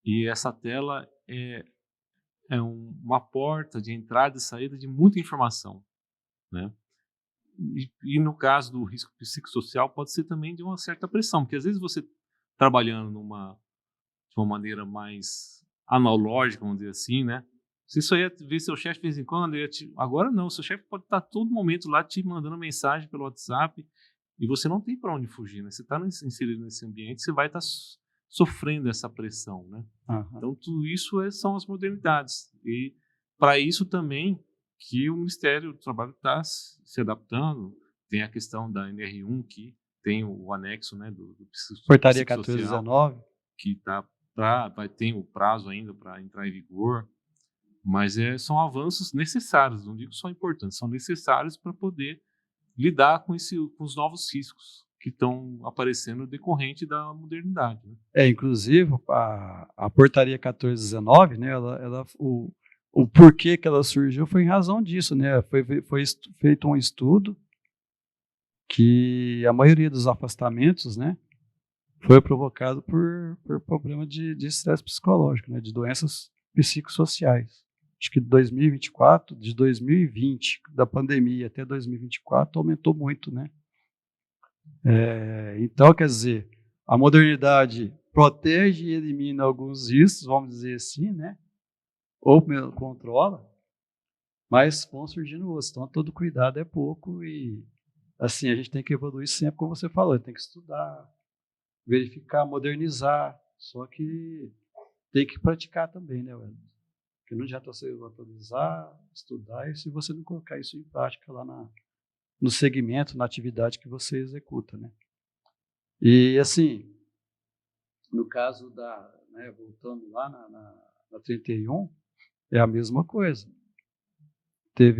e essa tela é uma porta de entrada e saída de muita informação, né? E no caso do risco psicossocial, pode ser também de uma certa pressão, porque às vezes você trabalhando de uma maneira mais analógica, vamos dizer assim, né? Você só ia ver seu chefe de vez em quando, agora não, seu chefe pode estar a todo momento lá te mandando mensagem pelo WhatsApp, e você não tem para onde fugir, né? Você está inserido nesse ambiente, você vai estar sofrendo essa pressão, né? Uhum. Então, tudo isso são as modernidades. E para isso também que o Ministério do Trabalho está se adaptando. Tem a questão da NR1, que tem o anexo, né, do Portaria 1419. Que vai ter o prazo ainda para entrar em vigor. Mas são avanços necessários, não digo só importantes, são necessários para poder lidar com os novos riscos que estão aparecendo decorrente da modernidade. Né? Inclusive, a portaria 1419, né, o porquê que ela surgiu foi em razão disso, né? Foi feito um estudo que a maioria dos afastamentos, né, foi provocado por problema de estresse psicológico, né, de doenças psicossociais. Acho que de 2024, de 2020, da pandemia até 2024, aumentou muito, né? Então, quer dizer, a modernidade protege e elimina alguns riscos, vamos dizer assim, né? ou mesmo controla, mas vão surgindo outros. Então, todo cuidado é pouco e, assim, a gente tem que evoluir sempre, como você falou, tem que estudar, verificar, modernizar, só que tem que praticar também, né, Wellington? Porque não adianta você atualizar, estudar, e se você não colocar isso em prática lá no segmento, na atividade que você executa, né? E, assim, no caso né, voltando lá na 31, é a mesma coisa.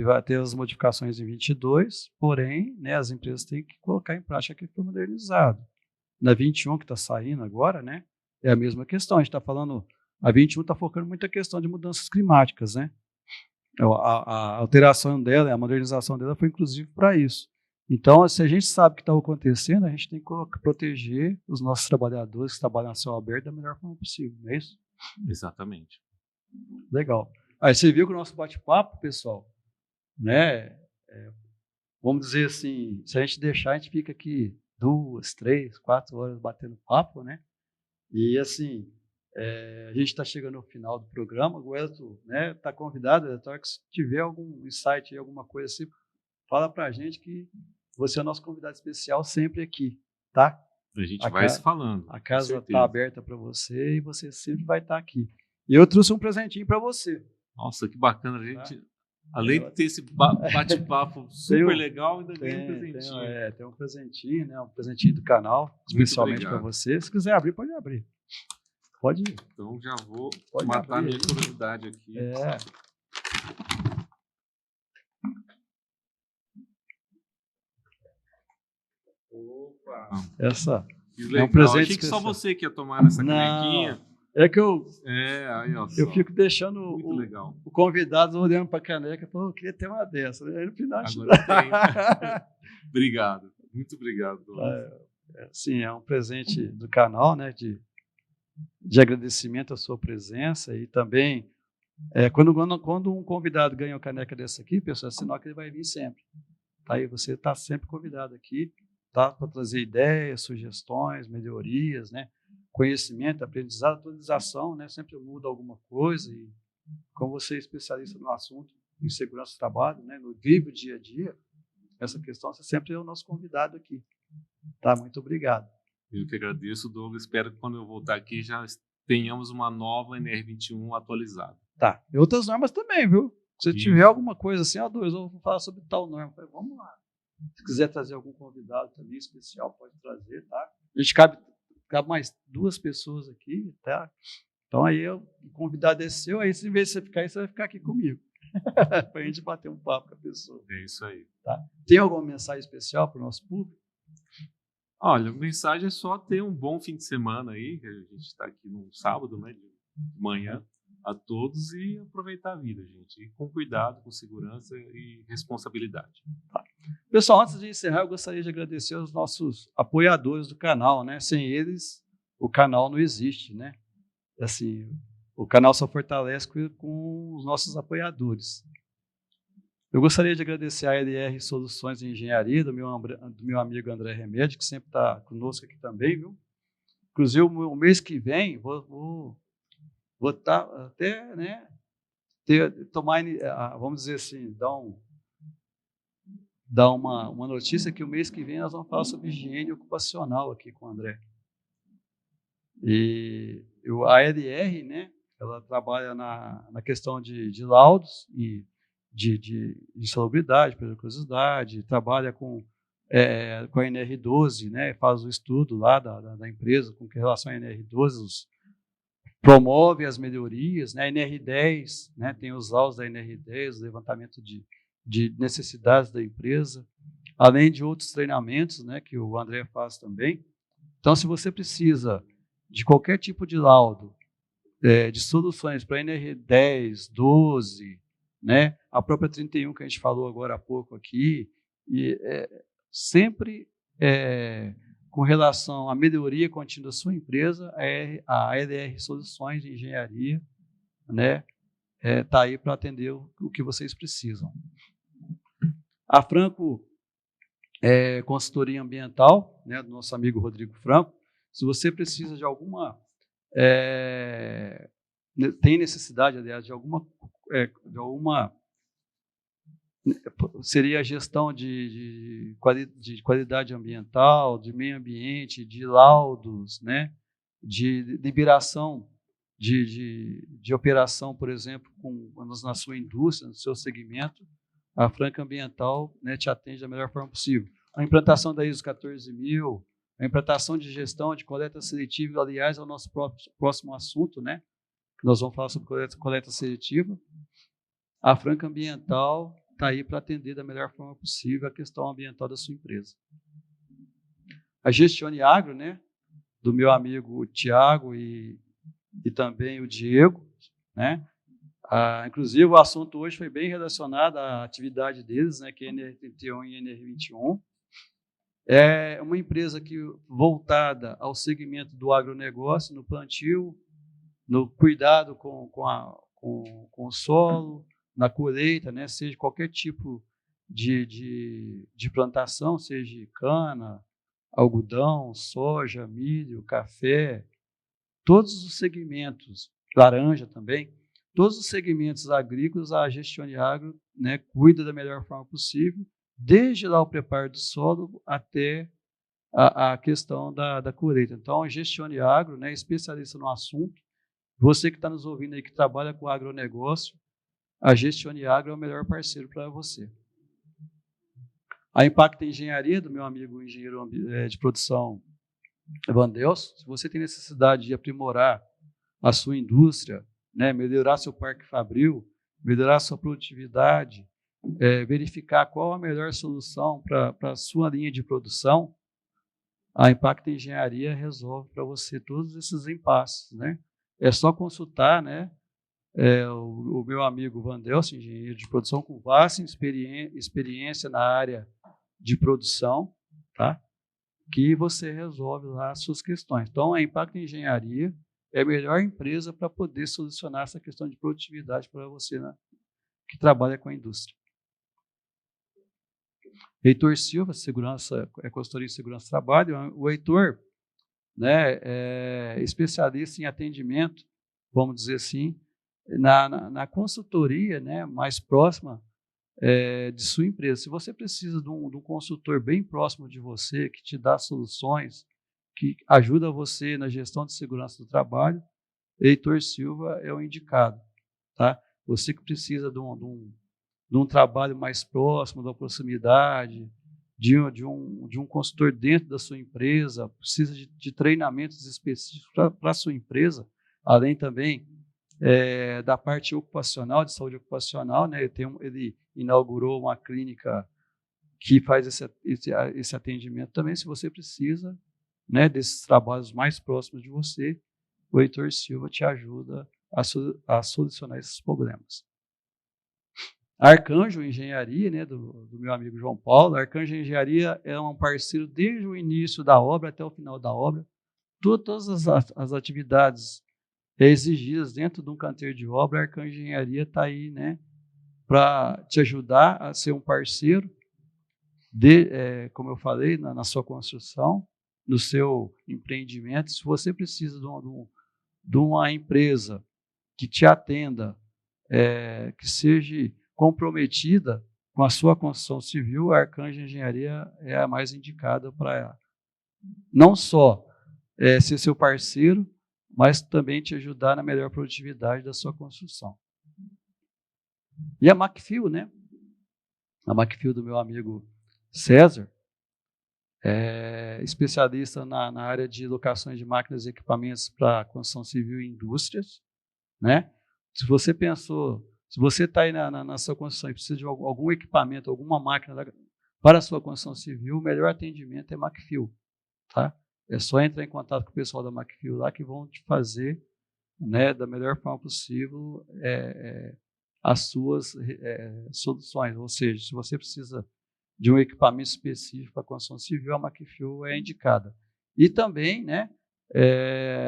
Vai ter as modificações em 22, porém, né, as empresas têm que colocar em prática aquilo que foi modernizado. Na 21, que está saindo agora, né, é a mesma questão. A gente está falando, a 21 está focando muito na questão de mudanças climáticas, né? A alteração dela, a modernização dela foi inclusive para isso. Então, se a gente sabe o que está acontecendo, a gente tem que proteger os nossos trabalhadores que trabalham a céu aberto da melhor forma possível, não é isso? Exatamente. Legal. Aí você viu que o nosso bate-papo, pessoal, né? Vamos dizer assim, se a gente deixar, a gente fica aqui 2, 3, 4 horas batendo papo, né? E assim, a gente está chegando ao final do programa. O Elton, né, está convidado. Se tiver algum insight, alguma coisa assim, fala para a gente que você é o nosso convidado especial sempre aqui, tá? A gente vai se falando. A casa está aberta para você e você sempre vai estar aqui. E eu trouxe um presentinho para você. Nossa, que bacana. A gente, além de ter esse bate-papo super legal, ainda ganha um presentinho. Tem um presentinho, né? Um presentinho do canal, especialmente para você. Se quiser abrir, pode abrir. Pode ir. Então já vou matar minha curiosidade aqui. Opa! Essa é um presente. Achei que só você que ia tomar nessa canequinha. É que eu aí, ó, eu fico deixando o convidado olhando para a caneca, falando, eu queria ter uma dessa. Aí no final agora Obrigado. Muito obrigado. Sim, é um presente do canal, né, de agradecimento à sua presença e também quando um convidado ganha uma caneca dessa aqui, pessoal, é sinal que ele vai vir sempre. Tá? E você está sempre convidado aqui, tá? Para trazer ideias, sugestões, melhorias, né? Conhecimento, aprendizado, atualização, né? Sempre muda alguma coisa e como você é especialista no assunto em segurança do trabalho, né? No vivo dia a dia, essa questão, você sempre é o nosso convidado aqui. Tá? Muito obrigado. Eu que agradeço, Douglas. Espero que quando eu voltar aqui já tenhamos uma nova NR21 atualizada. Tá. E outras normas também, viu? Se tiver alguma coisa assim, eu vou falar sobre tal norma. Vamos lá. Se quiser trazer algum convidado também especial, pode trazer, tá? A gente cabe mais 2 pessoas aqui, tá? Então aí o convidado é seu, aí em vez de você ficar aí, você vai ficar aqui comigo. Para a gente bater um papo com a pessoa. É isso aí. Tá? Tem alguma mensagem especial para o nosso público? Olha, a mensagem é só ter um bom fim de semana aí, que a gente está aqui no sábado, né, de manhã, a todos e aproveitar a vida, gente. E com cuidado, com segurança e responsabilidade. Tá. Pessoal, antes de encerrar, eu gostaria de agradecer aos nossos apoiadores do canal, né? Sem eles, o canal não existe, né? Assim, o canal só fortalece com os nossos apoiadores. Eu gostaria de agradecer a LR Soluções de Engenharia, do meu amigo André Remédio, que sempre está conosco aqui também, viu? Inclusive, o mês que vem, vou estar até, né, vamos dizer assim, dar uma notícia que o mês que vem nós vamos falar sobre higiene ocupacional aqui com o André. E a LR, né, ela trabalha na questão de laudos e de insalubridade, periculosidade, trabalha com a NR12, né, faz o estudo lá da empresa com relação à NR12, promove as melhorias, né, a NR10, né, tem os laudos da NR10, levantamento de necessidades da empresa, além de outros treinamentos, né, que o André faz também. Então, se você precisa de qualquer tipo de laudo, de soluções para NR10, 12, né, a própria 31 que a gente falou agora há pouco aqui, e sempre com relação à melhoria contínua da sua empresa, a LR Soluções de Engenharia, né, está aí para atender o que vocês precisam. A Franco Consultoria Ambiental, né, do nosso amigo Rodrigo Franco, se você precisa de alguma tem necessidade, aliás, de alguma seria a gestão de qualidade ambiental, de meio ambiente, de laudos, né, de liberação de operação, por exemplo, na sua indústria, no seu segmento. A Franca Ambiental, né, te atende da melhor forma possível. A implantação da ISO 14000, a implantação de gestão de coleta seletiva, aliás, é o nosso próximo assunto, né? Nós vamos falar sobre coleta seletiva. A Franca Ambiental está aí para atender da melhor forma possível a questão ambiental da sua empresa. A Gestione Agro, né, do meu amigo Tiago e também o Diego, né? Inclusive, o assunto hoje foi bem relacionado à atividade deles, né, que é NR31 e NR21. É uma empresa voltada ao segmento do agronegócio, no plantio, no cuidado com o solo, na colheita, né, seja qualquer tipo de plantação, seja cana, algodão, soja, milho, café, todos os segmentos, laranja também, todos os segmentos agrícolas, a Gestione Agro, né, cuida da melhor forma possível, desde lá o preparo do solo até a questão da colheita. Então, a Gestione Agro, né, especialista no assunto. Você que está nos ouvindo aí, que trabalha com agronegócio, a Gestione Agro é o melhor parceiro para você. A Impacto Engenharia, do meu amigo engenheiro de produção, Evandelso, se você tem necessidade de aprimorar a sua indústria, né, melhorar seu parque fabril, melhorar sua produtividade, verificar qual a melhor solução para a sua linha de produção, a Impacto Engenharia resolve para você todos esses impasses, né? É só consultar, né, o meu amigo Vandelson, engenheiro de produção com vasta experiência na área de produção, tá? Que você resolve lá as suas questões. Então, a Impacto Engenharia é a melhor empresa para poder solucionar essa questão de produtividade para você, né, que trabalha com a indústria. Heitor Silva, consultoria em segurança do trabalho. O Heitor, né, é especialista em atendimento, vamos dizer assim, na consultoria, né, mais próxima de sua empresa. Se você precisa de um consultor bem próximo de você, que te dá soluções, que ajuda você na gestão de segurança do trabalho, Heitor Silva é o indicado. Tá? Você que precisa de um trabalho mais próximo, da proximidade, de um consultor dentro da sua empresa, precisa de treinamentos específicos para a sua empresa, além também da parte ocupacional, de saúde ocupacional, né? Ele inaugurou uma clínica que faz esse atendimento também. Se você precisa, né, desses trabalhos mais próximos de você, o Heitor Silva te ajuda a solucionar esses problemas. Arcanjo Engenharia, né, do meu amigo João Paulo. Arcanjo Engenharia é um parceiro desde o início da obra até o final da obra. Todas as atividades exigidas dentro de um canteiro de obra, a Arcanjo Engenharia está aí, né, para te ajudar a ser um parceiro, como eu falei, na sua construção, no seu empreendimento. Se você precisa de uma empresa que te atenda, que seja comprometida com a sua construção civil, a Arcanjo Engenharia é a mais indicada para não só ser seu parceiro, mas também te ajudar na melhor produtividade da sua construção. E a Macfil, né? A Macfil do meu amigo César, especialista na área de locações de máquinas e equipamentos para construção civil e indústrias, né? Se você está aí na sua construção e precisa de algum equipamento, alguma máquina para a sua construção civil, o melhor atendimento é Macfil, tá? É só entrar em contato com o pessoal da Macfil lá, que vão te fazer, né, da melhor forma possível as suas soluções. Ou seja, se você precisa de um equipamento específico para a construção civil, a Macfil é indicada. E também, né,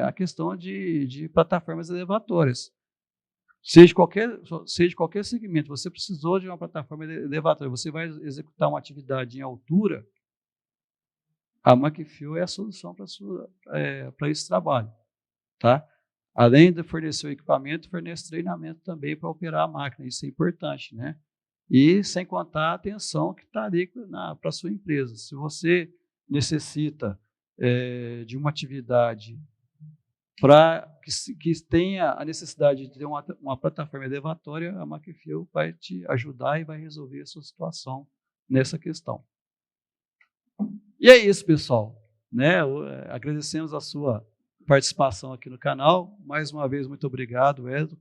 a questão de plataformas elevatórias. Seja qualquer segmento, você precisou de uma plataforma elevatória, você vai executar uma atividade em altura, a Macfil é a solução para esse trabalho. Tá? Além de fornecer o equipamento, fornece treinamento também para operar a máquina. Isso é importante, né? E sem contar a atenção que está ali para a sua empresa. Se você necessita de uma atividade que tenha a necessidade de ter uma plataforma elevatória, a Macfio vai te ajudar e vai resolver a sua situação nessa questão. E é isso, pessoal. Né? Agradecemos a sua participação aqui no canal. Mais uma vez, muito obrigado, Edson,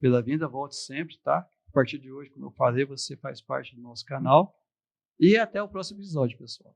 pela vinda. Volte sempre, tá? A partir de hoje, como eu falei, você faz parte do nosso canal. E até o próximo episódio, pessoal.